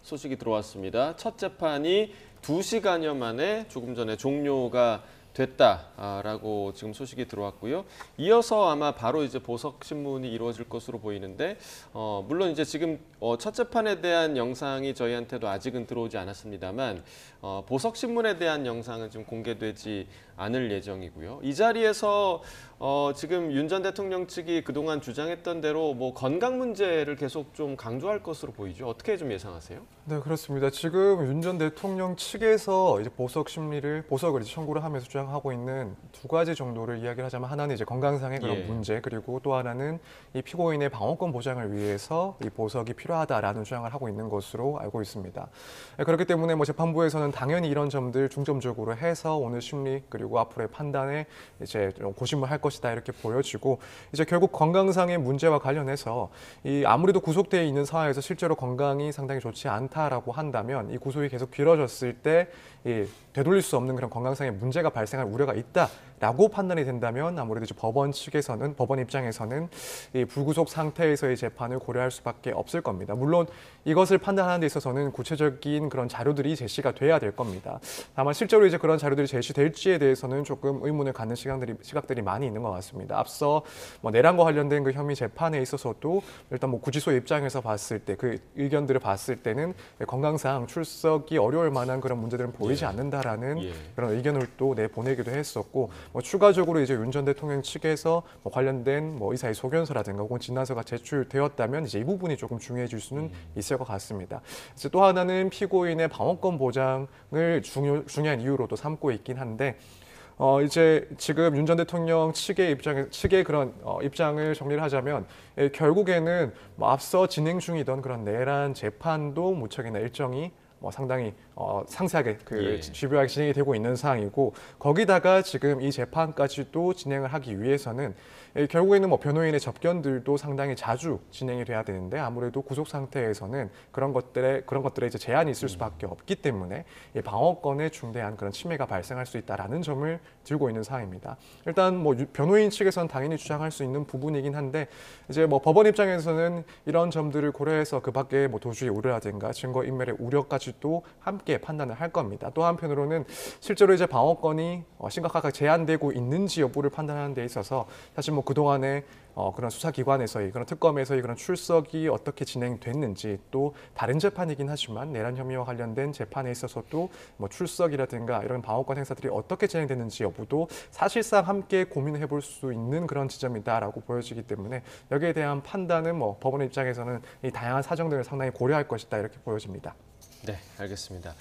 소식이 들어왔습니다. 첫 재판이 2시간여 만에 조금 전에 종료가 됐다라고 지금 소식이 들어왔고요. 이어서 아마 바로 이제 보석 신문이 이루어질 것으로 보이는데 물론 이제 지금 첫 재판에 대한 영상이 저희한테도 아직은 들어오지 않았습니다만 보석 신문에 대한 영상은 지금 공개되지 않을 예정이고요. 이 자리에서 지금 윤 전 대통령 측이 그동안 주장했던 대로 뭐 건강 문제를 계속 좀 강조할 것으로 보이죠. 어떻게 좀 예상하세요? 네, 그렇습니다. 지금 윤 전 대통령 측에서 이제 보석을 이제 청구를 하면서 주장하고 있는 두 가지 정도를 이야기를 하자면 하나는 이제 건강상의 그런 문제 그리고 또 하나는 이 피고인의 방어권 보장을 위해서 이 보석이 필요하다라는 주장을 하고 있는 것으로 알고 있습니다. 그렇기 때문에 뭐 재판부에서는 당연히 이런 점들 중점적으로 해서 오늘 심리 그리고 앞으로의 판단에 이제 고심을 할 것이다 이렇게 보여지고 이제 결국 건강상의 문제와 관련해서 이 아무래도 구속되어 있는 상황에서 실제로 건강이 상당히 좋지 않다라고 한다면 이 구속이 계속 길어졌을 때 이 되돌릴 수 없는 그런 건강상의 문제가 발생할 우려가 있다라고 판단이 된다면 아무래도 이제 법원 입장에서는 이 불구속 상태에서의 재판을 고려할 수밖에 없을 겁니다. 물론 이것을 판단하는 데 있어서는 구체적인 그런 자료들이 제시가 돼야 될 겁니다. 다만 실제로 이제 그런 자료들이 제시될지에 대해서는 조금 의문을 갖는 시각들이 많이 있는 것 같습니다. 앞서 뭐 내란과 관련된 그 혐의 재판에 있어서도 일단 뭐 구치소 입장에서 봤을 때 그 의견들을 봤을 때는 건강상 출석이 어려울 만한 그런 문제들은 보이지 않는다라는 그런 의견을 또 내보내기도 했었고 뭐 추가적으로 이제 윤 전 대통령 측에서 뭐 관련된 뭐 의사의 소견서라든가 혹은 진단서가 제출되었다면 이제 이 부분이 조금 중요해질 수는 있을 것 같습니다. 이제 또 하나는 피고인의 방어권 보장을 중요한 이유로 또 삼고 있긴 한데 이제 지금 윤 전 대통령 측의 그런 입장을 정리를 하자면 결국에는 뭐 앞서 진행 중이던 그런 내란 재판도 무척이나 일정이 상당히 상세하게 집요하게 진행이 되고 있는 상황이고 거기다가 지금 이 재판까지도 진행을 하기 위해서는 결국에는 뭐 변호인의 접견들도 상당히 자주 진행이 돼야 되는데 아무래도 구속 상태에서는 그런 것들에 이제 제한이 있을 수밖에 없기 때문에 이 방어권에 중대한 그런 침해가 발생할 수 있다라는 점을 들고 있는 상황입니다. 일단 뭐 변호인 측에서는 당연히 주장할 수 있는 부분이긴 한데 이제 뭐 법원 입장에서는 이런 점들을 고려해서 그밖에 뭐 도주의 우려라든가 증거 인멸의 우려까지도 함께 판단을 할 겁니다. 또 한편으로는 실제로 이제 방어권이 심각하게 제한되고 있는지 여부를 판단하는 데 있어서 사실 뭐 그동안에 그런 수사기관에서의 그런 특검에서의 그런 출석이 어떻게 진행됐는지 또 다른 재판이긴 하지만 내란 혐의와 관련된 재판에 있어서도 뭐 출석이라든가 이런 방어권 행사들이 어떻게 진행됐는지 여부도 사실상 함께 고민해 볼 수 있는 그런 지점이다라고 보여지기 때문에 여기에 대한 판단은 뭐 법원의 입장에서는 이 다양한 사정들을 상당히 고려할 것이다 이렇게 보여집니다. 네, 알겠습니다.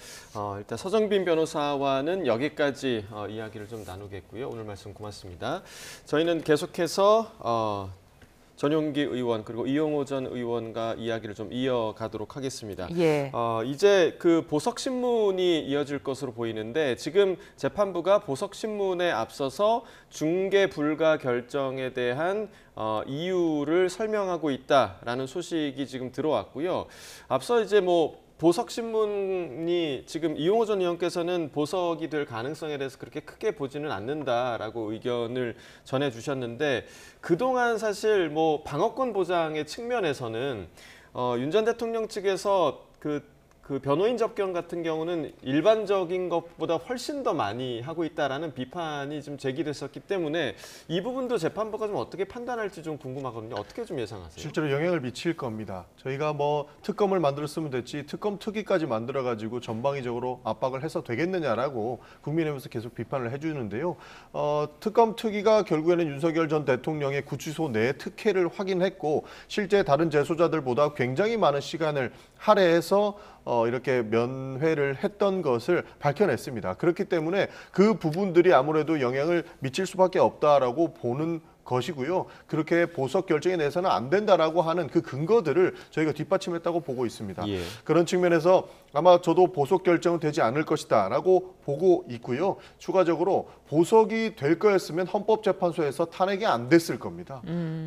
일단 서정빈 변호사와는 여기까지 이야기를 좀 나누겠고요. 오늘 말씀 고맙습니다. 저희는 계속해서 전용기 의원 그리고 이용호 전 의원과 이야기를 좀 이어가도록 하겠습니다. 이제 그 보석 신문이 이어질 것으로 보이는데 지금 재판부가 보석 신문에 앞서서 중개 불가 결정에 대한 이유를 설명하고 있다라는 소식이 지금 들어왔고요. 앞서 이제 뭐 보석신문이 지금 이용호 전 의원께서는 보석이 될 가능성에 대해서 그렇게 크게 보지는 않는다라고 의견을 전해주셨는데 그동안 사실 뭐 방어권 보장의 측면에서는 윤 전 대통령 측에서 그 변호인 접견 같은 경우는 일반적인 것보다 훨씬 더 많이 하고 있다라는 비판이 좀 제기됐었기 때문에 이 부분도 재판부가 좀 어떻게 판단할지 좀 궁금하거든요. 어떻게 좀 예상하세요? 실제로 영향을 미칠 겁니다. 저희가 뭐 특검을 만들었으면 됐지 특검 특위까지 만들어가지고 전방위적으로 압박을 해서 되겠느냐라고 국민의힘에서 계속 비판을 해주는데요. 특검 특위가 결국에는 윤석열 전 대통령의 구치소 내 특혜를 확인했고 실제 다른 재소자들보다 굉장히 많은 시간을 할애해서 이렇게 면회를 했던 것을 밝혀냈습니다. 그렇기 때문에 그 부분들이 아무래도 영향을 미칠 수밖에 없다라고 보는 것이고요. 그렇게 보석 결정에 내서는 안 된다라고 하는 그 근거들을 저희가 뒷받침했다고 보고 있습니다. 예. 그런 측면에서 아마 저도 보석 결정은 되지 않을 것이다라고 보고 있고요. 추가적으로 보석이 될 거였으면 헌법재판소에서 탄핵이 안 됐을 겁니다.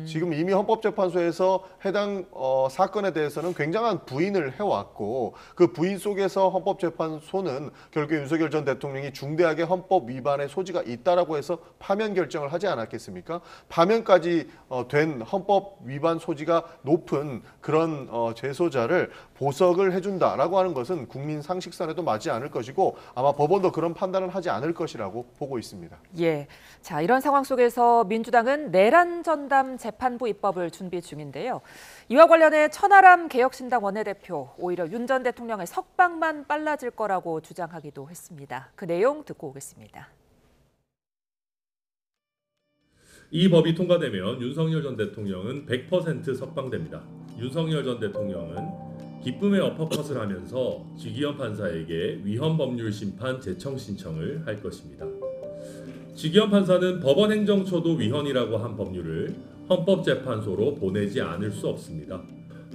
지금 이미 헌법재판소에서 해당 사건에 대해서는 굉장한 부인을 해왔고 그 부인 속에서 헌법재판소는 결국에 윤석열 전 대통령이 중대하게 헌법 위반의 소지가 있다라고 해서 파면 결정을 하지 않았겠습니까? 파면까지 된 헌법 위반 소지가 높은 그런 재소자를 보석을 해준다라고 하는 것은 국민 상식선에도 맞지 않을 것이고 아마 법원도 그런 판단을 하지 않을 것이라고 보고 있습니다. 예. 자, 이런 상황 속에서 민주당은 내란 전담 재판부 입법을 준비 중인데요. 이와 관련해 천하람 개혁신당 원내대표 오히려 윤 전 대통령의 석방만 빨라질 거라고 주장하기도 했습니다. 그 내용 듣고 오겠습니다. 이 법이 통과되면 윤석열 전 대통령은 100% 석방됩니다. 윤석열 전 대통령은 기쁨의 어퍼컷을 하면서 지기현 판사에게 위헌 법률 심판 재청 신청을 할 것입니다. 지기현 판사는 법원 행정처도 위헌이라고 한 법률을 헌법재판소로 보내지 않을 수 없습니다.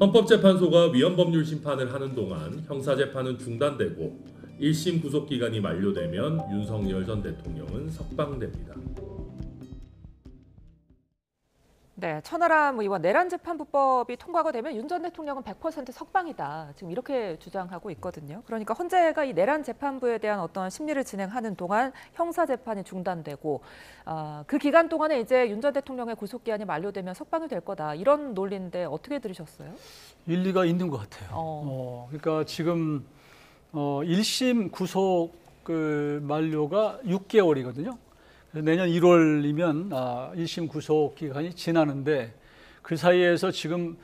헌법재판소가 위헌 법률 심판을 하는 동안 형사재판은 중단되고 1심 구속기간이 만료되면 윤석열 전 대통령은 석방됩니다. 네, 천하람 의원 내란 재판부법이 통과가 되면 윤 전 대통령은 100% 석방이다. 지금 이렇게 주장하고 있거든요. 그러니까 헌재가 이 내란 재판부에 대한 어떤 심리를 진행하는 동안 형사 재판이 중단되고 그 기간 동안에 이제 윤 전 대통령의 구속 기한이 만료되면 석방이 될 거다. 이런 논리인데 어떻게 들으셨어요? 일리가 있는 것 같아요. 그러니까 지금 1심 구속 만료가 6개월이거든요. 내년 1월이면 1심 구속 기간이 지나는데 그 사이에서 지금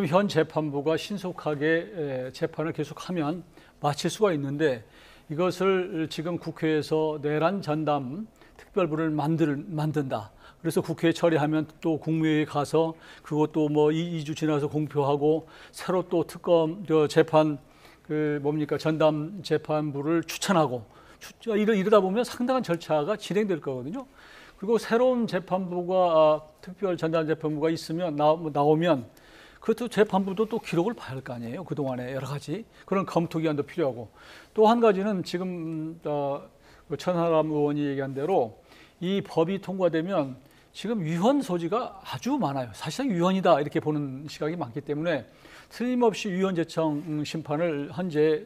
현 재판부가 신속하게 재판을 계속하면 마칠 수가 있는데 이것을 지금 국회에서 내란 전담 특별부를 만든다. 그래서 국회에 처리하면 또 국무회의에 가서 그것도 뭐 2주 지나서 공표하고 새로 또 특검 재판 전담 재판부를 추천하고 이러다 보면 상당한 절차가 진행될 거거든요. 그리고 새로운 재판부가 특별 전담 재판부가 있으면 나오면 그것도 재판부도 또 기록을 봐야 할 거 아니에요. 그동안에 여러 가지 그런 검토 기간도 필요하고 또 한 가지는 지금 천하람 의원이 얘기한 대로 이 법이 통과되면 지금 위헌 소지가 아주 많아요. 사실상 위헌이다 이렇게 보는 시각이 많기 때문에 틀림없이 위헌 재청 심판을 헌재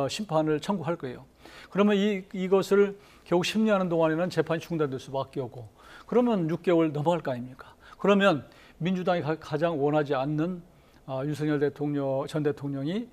심판을 청구할 거예요. 그러면 이것을 결국 심리하는 동안에는 재판이 중단될 수밖에 없고 그러면 6개월 넘어갈 거 아닙니까? 그러면 민주당이 가장 원하지 않는 윤석열 전 대통령이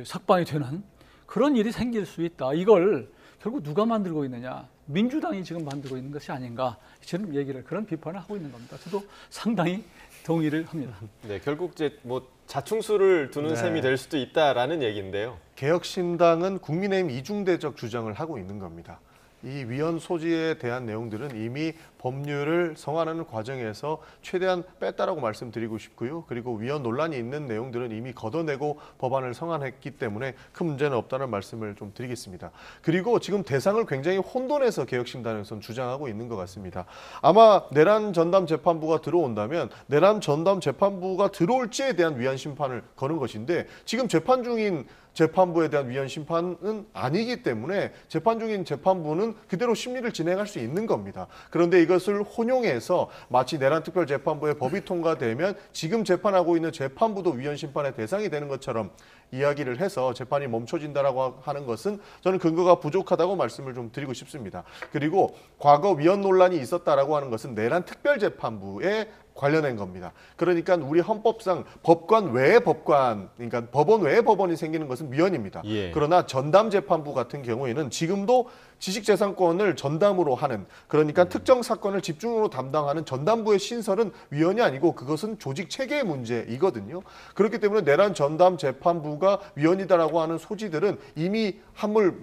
석방이 되는 그런 일이 생길 수 있다. 이걸 결국 누가 만들고 있느냐? 민주당이 지금 만들고 있는 것이 아닌가? 지금 그런 비판을 하고 있는 겁니다. 저도 상당히 동의를 합니다. 네, 결국 이제 뭐 자충수를 두는 셈이 될 수도 있다라는 얘기인데요. 개혁신당은 국민의힘 이중대적 주장을 하고 있는 겁니다. 이 위헌 소지에 대한 내용들은 이미 법률을 성안하는 과정에서 최대한 뺐다라고 말씀드리고 싶고요. 그리고 위헌 논란이 있는 내용들은 이미 걷어내고 법안을 성안했기 때문에 큰 문제는 없다는 말씀을 좀 드리겠습니다. 그리고 지금 대상을 굉장히 혼돈해서 개혁신당에서는 주장하고 있는 것 같습니다. 아마 내란 전담 재판부가 들어온다면 내란 전담 재판부가 들어올지에 대한 위헌 심판을 거는 것인데 지금 재판 중인 재판부에 대한 위헌 심판은 아니기 때문에 재판 중인 재판부는 그대로 심리를 진행할 수 있는 겁니다. 그런데 이것을 혼용해서 마치 내란 특별재판부의 법이 통과되면 지금 재판하고 있는 재판부도 위헌 심판의 대상이 되는 것처럼 이야기를 해서 재판이 멈춰진다라고 하는 것은 저는 근거가 부족하다고 말씀을 좀 드리고 싶습니다. 그리고 과거 위헌 논란이 있었다라고 하는 것은 내란 특별재판부에 관련된 겁니다. 그러니까 우리 헌법상 법관 외의 법관, 그러니까 법원 외의 법원이 생기는 것은 위헌입니다. 예. 그러나 전담재판부 같은 경우에는 지금도 지식재산권을 전담으로 하는, 그러니까 특정 사건을 집중으로 담당하는 전담부의 신설은 위헌이 아니고 그것은 조직 체계의 문제이거든요. 그렇기 때문에 내란 전담재판부가 위헌이다라고 하는 소지들은 이미 한물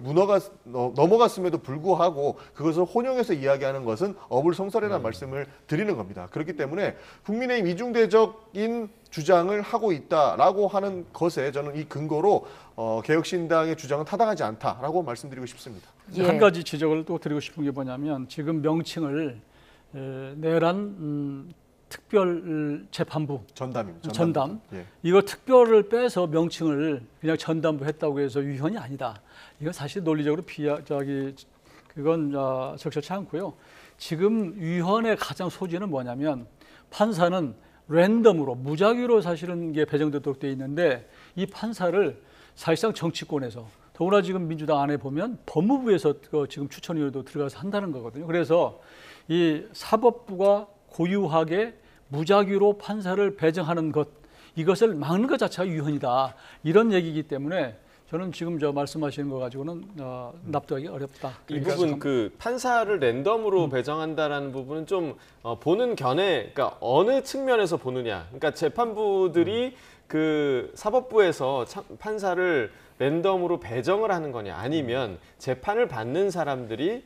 넘어갔음에도 불구하고 그것을 혼용해서 이야기하는 것은 어불성설이라는 말씀을 드리는 겁니다. 그렇기 때문에 국민의힘 이중대적인 주장을 하고 있다라고 하는 것에 저는 이 근거로 개혁신당의 주장은 타당하지 않다라고 말씀드리고 싶습니다. 예. 한 가지 지적을 또 드리고 싶은 게 뭐냐면 지금 명칭을 내란 특별재판부 전담입니다. 전담. 예. 이거 특별을 빼서 명칭을 그냥 전담부 했다고 해서 위헌이 아니다. 이건 사실 논리적으로 그건 적절치 않고요. 지금 위헌의 가장 소지는 뭐냐면 판사는 랜덤으로 무작위로 사실은 이게 배정되도록 돼 있는데 이 판사를 사실상 정치권에서 더구나 지금 민주당 안에 보면 법무부에서 지금 추천위원도 들어가서 한다는 거거든요. 그래서 이 사법부가 고유하게 무작위로 판사를 배정하는 것, 이것을 막는 것 자체가 위헌이다. 이런 얘기이기 때문에 저는 지금 말씀하시는 거 가지고는 납득하기 어렵다. 이 부분 그 판사를 랜덤으로 배정한다라는 부분은 좀 보는 견해, 그러니까 어느 측면에서 보느냐. 그러니까 재판부들이 그 사법부에서 판사를 랜덤으로 배정을 하는 거냐, 아니면 재판을 받는 사람들이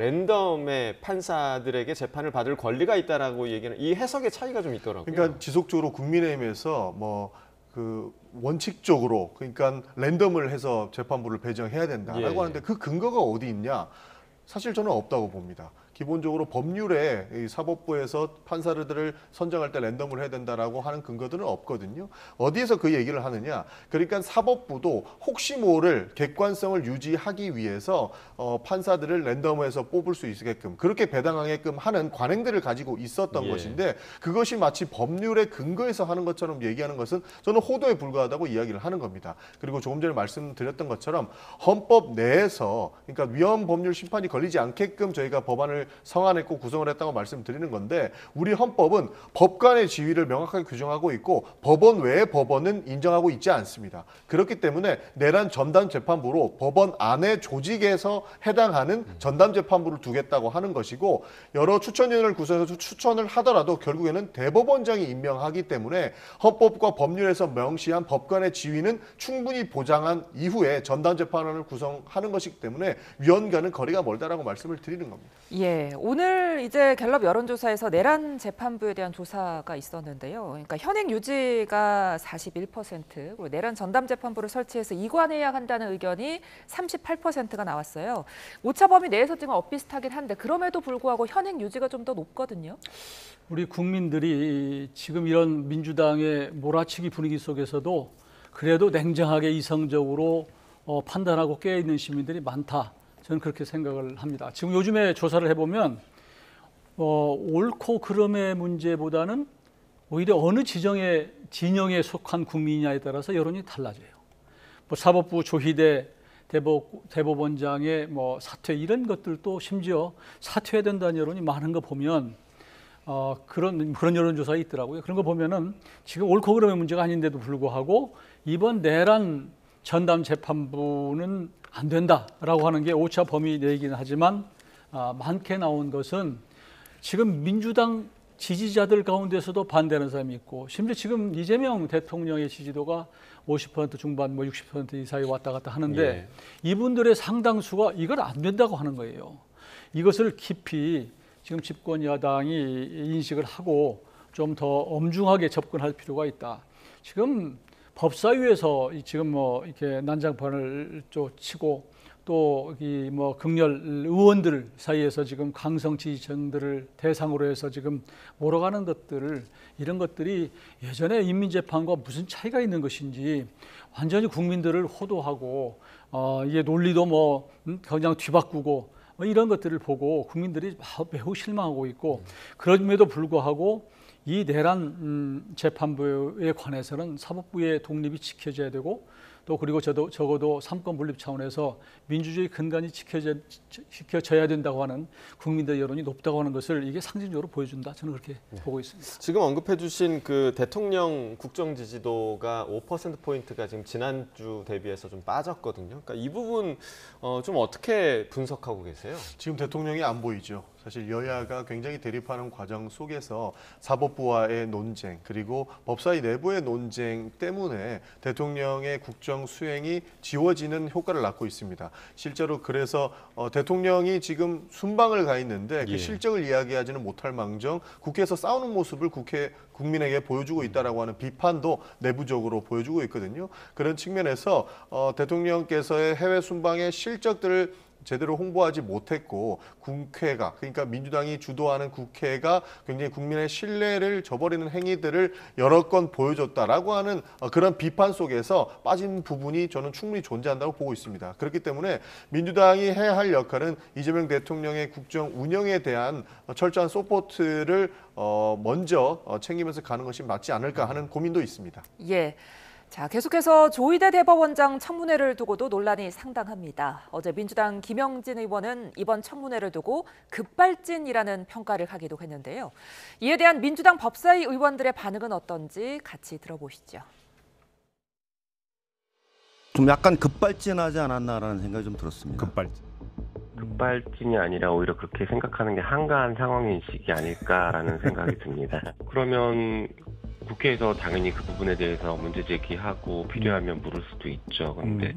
랜덤의 판사들에게 재판을 받을 권리가 있다라고 얘기는, 이 해석의 차이가 좀 있더라고요. 그러니까 지속적으로 국민의힘에서 원칙적으로, 그러니까 랜덤을 해서 재판부를 배정해야 된다라고 하는데 그 근거가 어디 있냐? 사실 저는 없다고 봅니다. 기본적으로 법률에 이 사법부에서 판사들을 선정할 때 랜덤을 해야 된다라고 하는 근거들은 없거든요. 어디에서 그 얘기를 하느냐? 그러니까 사법부도 혹시 모를 객관성을 유지하기 위해서 판사들을 랜덤에서 뽑을 수 있게끔, 그렇게 배당하게끔 하는 관행들을 가지고 있었던 것인데, 그것이 마치 법률의 근거에서 하는 것처럼 얘기하는 것은 저는 호도에 불과하다고 이야기를 하는 겁니다. 그리고 조금 전에 말씀드렸던 것처럼 헌법 내에서, 그러니까 위헌 법률 심판이 걸리지 않게끔 저희가 법안을 성안했고 구성을 했다고 말씀드리는 건데, 우리 헌법은 법관의 지위를 명확하게 규정하고 있고 법원 외의 법원은 인정하고 있지 않습니다. 그렇기 때문에 내란 전담재판부로 법원 안의 조직에서 해당하는 전담재판부를 두겠다고 하는 것이고, 여러 추천위원을 구성해서 추천을 하더라도 결국에는 대법원장이 임명하기 때문에 헌법과 법률에서 명시한 법관의 지위는 충분히 보장한 이후에 전담재판원을 구성하는 것이기 때문에 위헌과는 거리가 멀다라고 말씀을 드리는 겁니다. 예, 오늘 이제 갤럽 여론조사에서 내란 재판부에 대한 조사가 있었는데요. 그러니까 현행 유지가 41%, 그리고 내란 전담 재판부를 설치해서 이관해야 한다는 의견이 38%가 나왔어요. 오차 범위 내에서 지금 엇비슷하긴 한데 그럼에도 불구하고 현행 유지가 좀 더 높거든요. 우리 국민들이 지금 이런 민주당의 몰아치기 분위기 속에서도 그래도 냉정하게 이성적으로 판단하고 깨어있는 시민들이 많다. 저는 그렇게 생각을 합니다. 지금 요즘에 조사를 해보면 옳고 그름의 문제보다는 오히려 어느 진영에 속한 국민이냐에 따라서 여론이 달라져요. 사법부 조희대 대법원장의 사퇴, 이런 것들도 심지어 사퇴해야 된다는 여론이 많은 거 보면 그런 여론조사가 있더라고요. 그런 거 보면은 지금 옳고 그름의 문제가 아닌데도 불구하고 이번 내란 전담 재판부는 안 된다라고 하는 게 오차 범위 내이긴 하지만 많게 나온 것은 지금 민주당 지지자들 가운데서도 반대하는 사람이 있고, 심지어 지금 이재명 대통령의 지지도가 50% 중반, 60% 이상이 왔다 갔다 하는데 이분들의 상당수가 이걸 안 된다고 하는 거예요. 이것을 깊이 지금 집권 여당이 인식을 하고 좀 더 엄중하게 접근할 필요가 있다. 지금 법사위에서 지금 이렇게 난장판을 치고 또 이 극렬 의원들 사이에서 지금 강성 지지층들을 대상으로 해서 지금 몰아가는 것들을, 이런 것들이 예전에 인민재판과 무슨 차이가 있는 것인지 완전히 국민들을 호도하고 이게 논리도 그냥 뒤바꾸고 이런 것들을 보고 국민들이 매우 실망하고 있고 그럼에도 불구하고 이 내란 재판부에 관해서는 사법부의 독립이 지켜져야 되고 또 그리고 적어도 삼권 분립 차원에서 민주주의 근간이 지켜져야 된다고 하는 국민들의 여론이 높다고 하는 것을 이게 상징적으로 보여준다. 저는 그렇게 보고 있습니다. 지금 언급해주신 그 대통령 국정 지지도가 5%포인트가 지금 지난주 대비해서 좀 빠졌거든요. 그러니까 이 부분 좀 어떻게 분석하고 계세요? 지금 대통령이 안 보이죠. 사실 여야가 굉장히 대립하는 과정 속에서 사법부와의 논쟁 그리고 법사위 내부의 논쟁 때문에 대통령의 국정 수행이 지워지는 효과를 낳고 있습니다. 실제로 그래서 대통령이 지금 순방을 가 있는데 그 실적을 이야기하지는 못할 망정 국회에서 싸우는 모습을 국민에게 보여주고 있다라고 하는 비판도 내부적으로 보여주고 있거든요. 그런 측면에서 대통령께서의 해외 순방의 실적들을 제대로 홍보하지 못했고 국회가 그러니까 민주당이 주도하는 국회가 굉장히 국민의 신뢰를 저버리는 행위들을 여러 건 보여줬다라고 하는 그런 비판 속에서 빠진 부분이 저는 충분히 존재한다고 보고 있습니다. 그렇기 때문에 민주당이 해야 할 역할은 이재명 대통령의 국정 운영에 대한 철저한 서포트를 먼저 챙기면서 가는 것이 맞지 않을까 하는 고민도 있습니다. 예. 자, 계속해서 조희대 대법원장 청문회를 두고도 논란이 상당합니다. 어제 민주당 김영진 의원은 이번 청문회를 두고 급발진이라는 평가를 하기도 했는데요. 이에 대한 민주당 법사위 의원들의 반응은 어떤지 같이 들어보시죠. 좀 약간 급발진하지 않았나라는 생각이 좀 들었습니다. 급발진이 아니라 오히려 그렇게 생각하는 게 한가한 상황인식이 아닐까라는 생각이 듭니다. 그러면 국회에서 당연히 그 부분에 대해서 문제 제기하고 필요하면 물을 수도 있죠. 그런데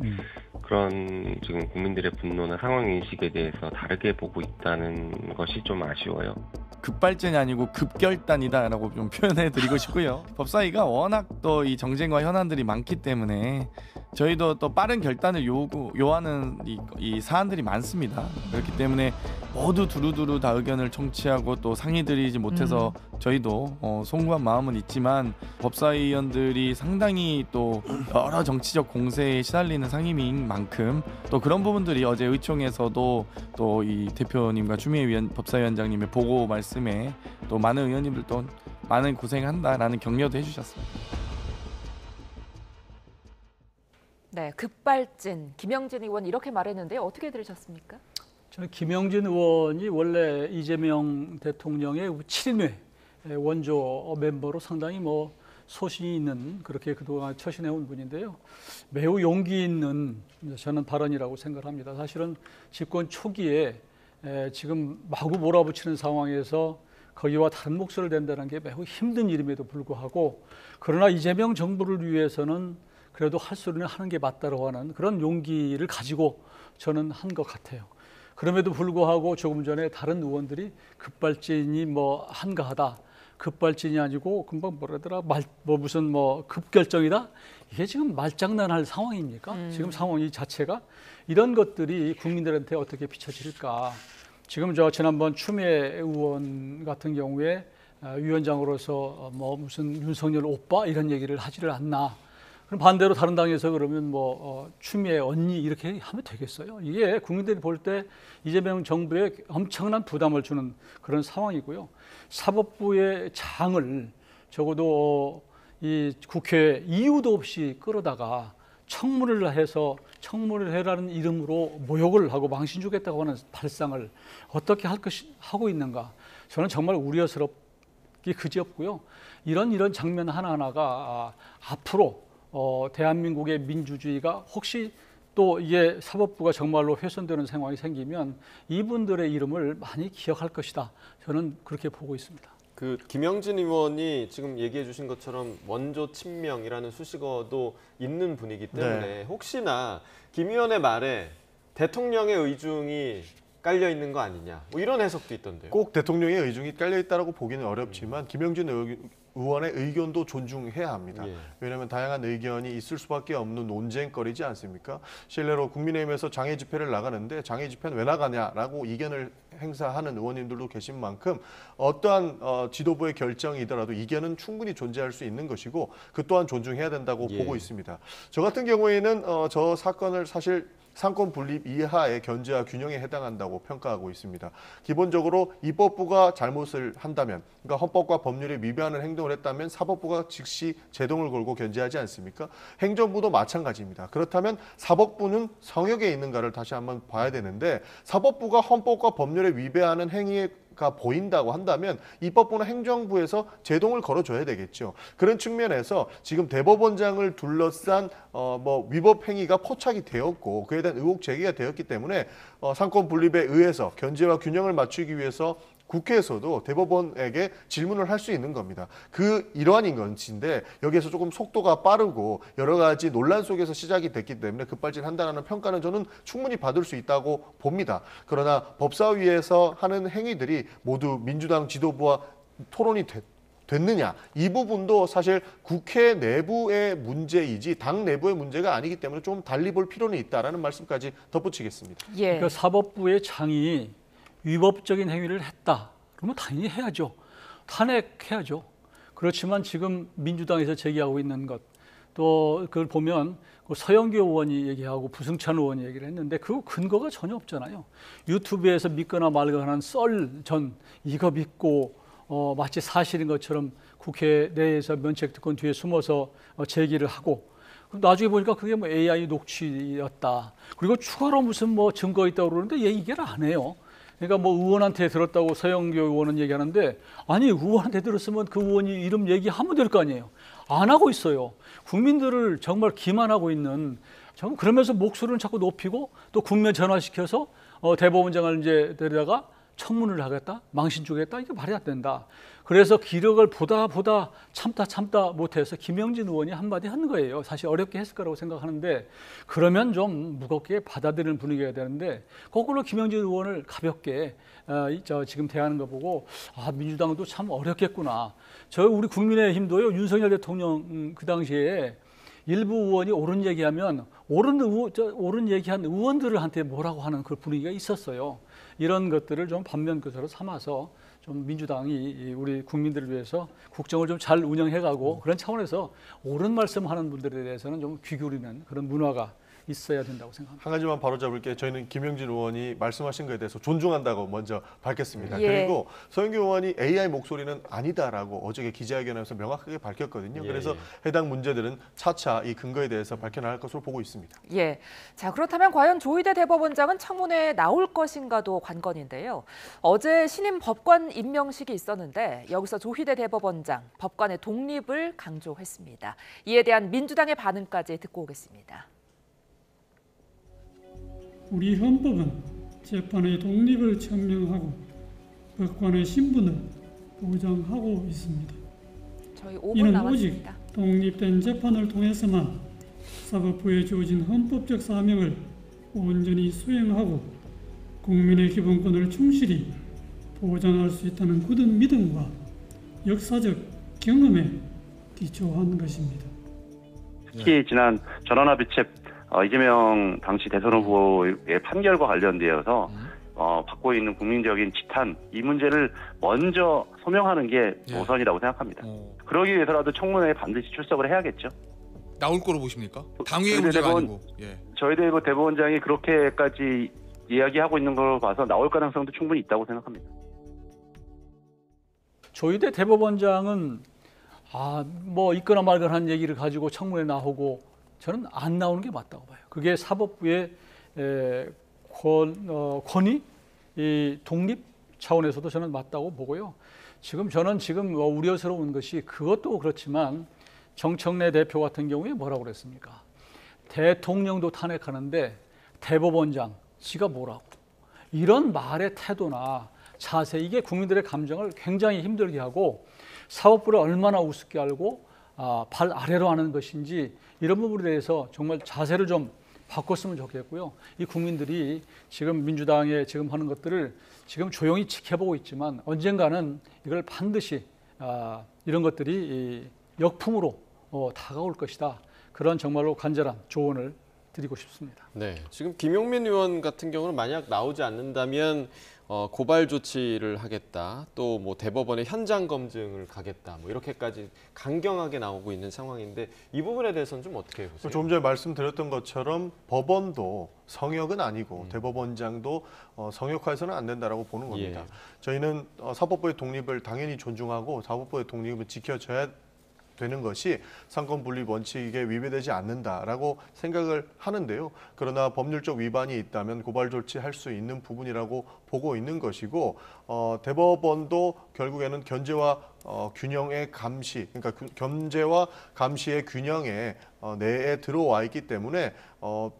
그런 지금 국민들의 분노나 상황인식에 대해서 다르게 보고 있다는 것이 좀 아쉬워요. 급발진이 아니고 급결단이다라고 좀 표현해드리고 싶고요. 법사위가 워낙 또 이 정쟁과 현안들이 많기 때문에 저희도 또 빠른 결단을 요하는 이 사안들이 많습니다. 그렇기 때문에 모두 두루두루 다 의견을 청취하고 또 상의드리지 못해서 저희도 송구한 마음은 있지만 법사위원들이 상당히 또 여러 정치적 공세에 시달리는 상임위인 만큼 또 그런 부분들이 어제 의총에서도 또 이 대표님과 추미애 법사위원장님의 보고 말씀에 또 많은 의원님들 또 많은 고생한다라는 격려도 해주셨습니다. 네, 급발진. 김영진 의원 이렇게 말했는데 어떻게 들으셨습니까? 저는 김영진 의원이 원래 이재명 대통령의 7인회 원조 멤버로 상당히 소신이 있는 그렇게 그동안 처신해온 분인데요. 매우 용기 있는 저는 발언이라고 생각합니다. 사실은 집권 초기에 지금 마구 몰아붙이는 상황에서 거기와 다른 몫을 댄다는 게 매우 힘든 일임에도 불구하고 그러나 이재명 정부를 위해서는 그래도 할 소리는 하는 게 맞다고 하는 그런 용기를 가지고 저는 한 것 같아요. 그럼에도 불구하고 조금 전에 다른 의원들이 급발진이 한가하다. 급발진이 아니고 금방 뭐라더라 무슨 급결정이다. 이게 지금 말장난할 상황입니까? 지금 상황 이 자체가 이런 것들이 국민들한테 어떻게 비춰질까? 지금 지난번 추미애 의원 같은 경우에 위원장으로서 무슨 윤석열 오빠 이런 얘기를 하지를 않나? 그럼 반대로 다른 당에서 그러면 추미애 언니 이렇게 하면 되겠어요? 이게 국민들이 볼 때 이재명 정부에 엄청난 부담을 주는 그런 상황이고요. 사법부의 장을 적어도 이 국회 이유도 없이 끌어다가 청문회를 해서 청문회를 해라는 이름으로 모욕을 하고 망신 주겠다고 하는 발상을 어떻게 하고 있는가? 저는 정말 우려스럽기 그지없고요. 이런 장면 하나하나가 앞으로 대한민국의 민주주의가 혹시 또 이게 사법부가 정말로 훼손되는 상황이 생기면 이분들의 이름을 많이 기억할 것이다. 저는 그렇게 보고 있습니다. 그 김영진 의원이 지금 얘기해 주신 것처럼 원조 친명이라는 수식어도 있는 분이기 때문에 혹시나 김 의원의 말에 대통령의 의중이 깔려 있는 거 아니냐 이런 해석도 있던데요. 꼭 대통령의 의중이 깔려 있다라고 보기는 어렵지만 김영진 의원의 의견도 존중해야 합니다. 왜냐하면 다양한 의견이 있을 수밖에 없는 논쟁거리지 않습니까? 실례로 국민의힘에서 장애 집회를 나가는데 장애 집회는 왜 나가냐라고 이견을 행사하는 의원님들도 계신 만큼 어떠한 지도부의 결정이더라도 이견은 충분히 존재할 수 있는 것이고 그 또한 존중해야 된다고 보고 있습니다. 저 같은 경우에는 저 사건을 사실 상권 분립 이하의 견제와 균형에 해당한다고 평가하고 있습니다. 기본적으로 입법부가 잘못을 한다면, 그러니까 헌법과 법률에 위배하는 행동을 했다면 사법부가 즉시 제동을 걸고 견제하지 않습니까? 행정부도 마찬가지입니다. 그렇다면 사법부는 성역에 있는가를 다시 한번 봐야 되는데, 사법부가 헌법과 법률에 위배하는 행위가 보인다고 한다면 입법부나 행정부에서 제동을 걸어줘야 되겠죠. 그런 측면에서 지금 대법원장을 둘러싼 위법 행위가 포착이 되었고 그에 대한 의혹 제기가 되었기 때문에 상권 분립에 의해서 견제와 균형을 맞추기 위해서 국회에서도 대법원에게 질문을 할 수 있는 겁니다. 이러한 것인데 여기에서 조금 속도가 빠르고 여러 가지 논란 속에서 시작이 됐기 때문에 급발진한다는 평가는 저는 충분히 받을 수 있다고 봅니다. 그러나 법사위에서 하는 행위들이 모두 민주당 지도부와 토론이 됐느냐, 이 부분도 사실 국회 내부의 문제이지 당 내부의 문제가 아니기 때문에 좀 달리 볼 필요는 있다라는 말씀까지 덧붙이겠습니다. 예. 그러니까 사법부의 장이 위법적인 행위를 했다. 그러면 당연히 해야죠. 탄핵해야죠. 그렇지만 지금 민주당에서 제기하고 있는 것, 또 그걸 보면 서영교 의원이 얘기하고 부승찬 의원이 얘기를 했는데 그 근거가 전혀 없잖아요. 유튜브에서 믿거나 말거나 하는 썰전 이거 믿고 마치 사실인 것처럼 국회 내에서 면책특권 뒤에 숨어서 제기를 하고 나중에 보니까 그게 AI 녹취였다. 그리고 추가로 무슨 증거 있다고 그러는데 얘기를 안 해요. 그러니까 의원한테 들었다고 서영교 의원은 얘기하는데 아니 의원한테 들었으면 그 의원이 이름 얘기하면 될 거 아니에요. 안 하고 있어요. 국민들을 정말 기만하고 있는 그러면서 목소리는 자꾸 높이고 또 국면 전환시켜서 대법원장을 이제 데려다가 청문을 하겠다, 망신 주겠다, 이게 말이 안 된다. 그래서 기력을 보다 참다 못해서 김영진 의원이 한마디 한 거예요. 사실 어렵게 했을 거라고 생각하는데 그러면 좀 무겁게 받아들이는 분위기가 되는데 거꾸로 김영진 의원을 가볍게 지금 대하는 거 보고 민주당도 참 어렵겠구나. 우리 국민의힘도요, 윤석열 대통령 그 당시에 일부 의원이 옳은 얘기하면 옳은 얘기한 의원들한테 뭐라고 하는 그 분위기가 있었어요. 이런 것들을 좀 반면교사로 삼아서 좀 민주당이 우리 국민들을 위해서 국정을 좀 잘 운영해가고 그런 차원에서 옳은 말씀하는 분들에 대해서는 좀 귀 기울이는 그런 문화가 있어야 된다고 생각합니다. 한 가지만 바로잡을게요. 저희는 김영진 의원이 말씀하신 것에 대해서 존중한다고 먼저 밝혔습니다. 예. 그리고 서영교 의원이 AI 목소리는 아니다라고 어저께 기자회견에서 명확하게 밝혔거든요. 예. 그래서 해당 문제들은 차차 이 근거에 대해서 밝혀나갈 것으로 보고 있습니다. 예. 자, 그렇다면 과연 조희대 대법원장은 청문회에 나올 것인가도 관건인데요. 어제 신임 법관 임명식이 있었는데 여기서 조희대 대법원장 법관의 독립을 강조했습니다. 이에 대한 민주당의 반응까지 듣고 오겠습니다. 우리 헌법은 재판의 독립을 증명하고 법관의 신분을 보장하고 있습니다. 저희 5분 이는 남았습니다. 오직 독립된 재판을 통해서만 사법부에 주어진 헌법적 사명을 온전히 수행하고 국민의 기본권을 충실히 보장할 수 있다는 굳은 믿음과 역사적 경험에 기초한 것입니다. 특히 지난 전원합의체 이재명 당시 대선 후보의 판결과 관련되어서 받고 있는 국민적인 지탄, 이 문제를 먼저 소명하는 게 우선이라고 생각합니다. 그러기 위해서라도 청문회에 반드시 출석을 해야겠죠. 나올 거로 보십니까? 당위의 문제가 아니고. 저희 대법원장이 그렇게까지 이야기하고 있는 걸 봐서 나올 가능성도 충분히 있다고 생각합니다. 조희대 대법원장은 있거나 말거나 한 얘기를 가지고 청문회에 나오고 저는 안 나오는 게 맞다고 봐요. 그게 사법부의 권위, 이 독립 차원에서도 저는 맞다고 보고요. 저는 우려스러운 것이 그것도 그렇지만 정청래 대표 같은 경우에 뭐라고 그랬습니까? 대통령도 탄핵하는데 대법원장, 지가 뭐라고. 이런 말의 태도나 자세, 이게 국민들의 감정을 굉장히 힘들게 하고 사법부를 얼마나 우습게 알고 발 아래로 하는 것인지 이런 부분에 대해서 정말 자세를 좀 바꿨으면 좋겠고요. 이 국민들이 지금 민주당에 지금 하는 것들을 지금 조용히 지켜보고 있지만 언젠가는 이걸 반드시 이런 것들이 역풍으로 다가올 것이다. 그런 정말로 간절한 조언을 드리고 싶습니다. 네, 지금 김용민 의원 같은 경우는 만약 나오지 않는다면 고발 조치를 하겠다, 또 뭐 대법원에 현장 검증을 가겠다, 뭐 이렇게까지 강경하게 나오고 있는 상황인데 이 부분에 대해서는 좀 어떻게 보세요? 조금 전에 말씀드렸던 것처럼 법원도 성역은 아니고 대법원장도 성역화해서는 안 된다라고 보는 겁니다. 예. 저희는 사법부의 독립을 당연히 존중하고 사법부의 독립을 지켜줘야 되는 것이 상권 분립 원칙에 위배되지 않는다라고 생각을 하는데요. 그러나 법률적 위반이 있다면 고발 조치할 수 있는 부분이라고 보고 있는 것이고 대법원도 결국에는 견제와 균형의 감시, 그러니까 견제와 감시의 균형에 내에 들어와 있기 때문에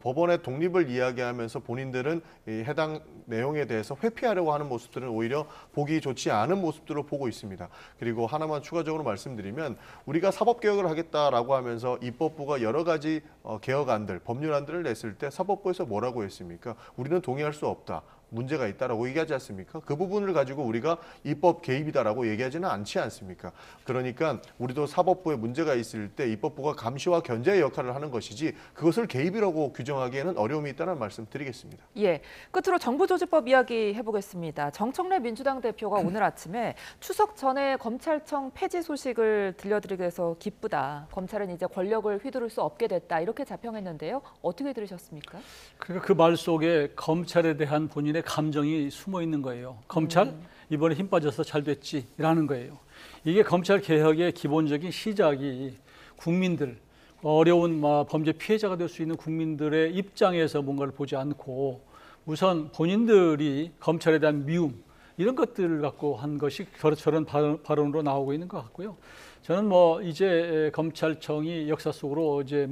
법원의 독립을 이야기하면서 본인들은 이 해당 내용에 대해서 회피하려고 하는 모습들은 오히려 보기 좋지 않은 모습들을 보고 있습니다. 그리고 하나만 추가적으로 말씀드리면 우리가 사법개혁을 하겠다라고 하면서 입법부가 여러 가지 개혁안들, 법률안들을 냈을 때 사법부에서 뭐라고 했습니까? 우리는 동의할 수 없다. 문제가 있다라고 얘기하지 않습니까? 그 부분을 가지고 우리가 입법 개입이다라고 얘기하지는 않지 않습니까? 그러니까 우리도 사법부에 문제가 있을 때 입법부가 감시와 견제의 역할을 하는 것이지 그것을 개입이라고 규정하기에는 어려움이 있다는 말씀 드리겠습니다. 예, 끝으로 정부조직법 이야기 해보겠습니다. 정청래 민주당 대표가 오늘 아침에 추석 전에 검찰청 폐지 소식을 들려드리게 해서 기쁘다. 검찰은 이제 권력을 휘두를 수 없게 됐다. 이렇게 자평했는데요. 어떻게 들으셨습니까? 그러니까 그 말 속에 검찰에 대한 본인의 감정이 숨어 있는 거예요. 검찰 이번에 힘 빠져서 잘 됐지라는 거예요. 이게 검찰 개혁의 기본적인 시작이 국민들, 어려운 범죄 피해자가 될 수 있는 국민들의 입장에서 뭔가를 보지 않고 우선 본인들이 검찰에 대한 미움 이런 것들을 갖고 한 것이 저런 발언으로 나오고 있는 것 같고요. 저는 이제 검찰청이 역사 속으로 이제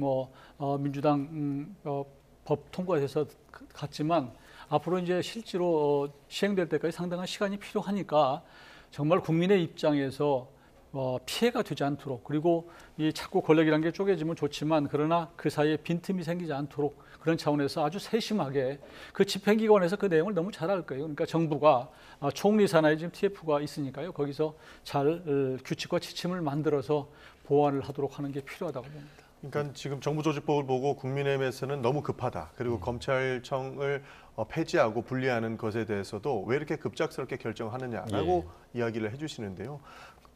민주당 법 통과돼서 갔지만 앞으로 이제 실제로 시행될 때까지 상당한 시간이 필요하니까 정말 국민의 입장에서 피해가 되지 않도록, 그리고 이 자꾸 권력이라는 게 쪼개지면 좋지만 그러나 그 사이에 빈틈이 생기지 않도록 그런 차원에서 아주 세심하게 그 집행기관에서 그 내용을 너무 잘 알 거예요. 그러니까 정부가 총리 산하에 지금 TF가 있으니까요. 거기서 잘 규칙과 지침을 만들어서 보완을 하도록 하는 게 필요하다고 봅니다. 그러니까 지금 정부조직법을 보고 국민의힘에서는 너무 급하다. 그리고 검찰청을 폐지하고 분리하는 것에 대해서도 왜 이렇게 급작스럽게 결정하느냐라고 이야기를 해주시는데요.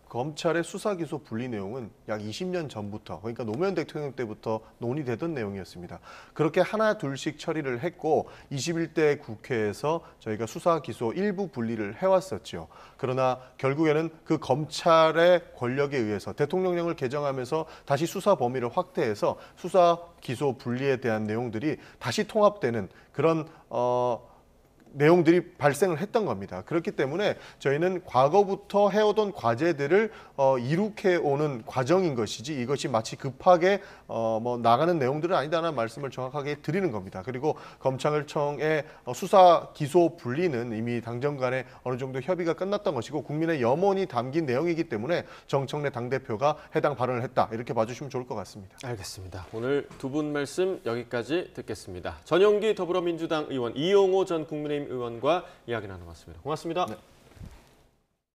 검찰의 수사기소 분리 내용은 약 20년 전부터, 그러니까 노무현 대통령 때부터 논의되던 내용이었습니다. 그렇게 하나 둘씩 처리를 했고 21대 국회에서 저희가 수사기소 일부 분리를 해왔었죠. 그러나 결국에는 그 검찰의 권력에 의해서 대통령령을 개정하면서 다시 수사 범위를 확대해서 수사기소 분리에 대한 내용들이 다시 통합되는 그런 내용들이 발생을 했던 겁니다. 그렇기 때문에 저희는 과거부터 해오던 과제들을 이룩해오는 과정인 것이지 이것이 마치 급하게 나가는 내용들은 아니다라는 말씀을 정확하게 드리는 겁니다. 그리고 검찰청의 수사 기소 분리는 이미 당정 간에 어느 정도 협의가 끝났던 것이고 국민의 염원이 담긴 내용이기 때문에 정청래 당대표가 해당 발언을 했다. 이렇게 봐주시면 좋을 것 같습니다. 알겠습니다. 오늘 두 분 말씀 여기까지 듣겠습니다. 전용기 더불어민주당 의원, 이용호 전 국민의힘 의원과 이야기 나눠봤습니다. 고맙습니다. 네.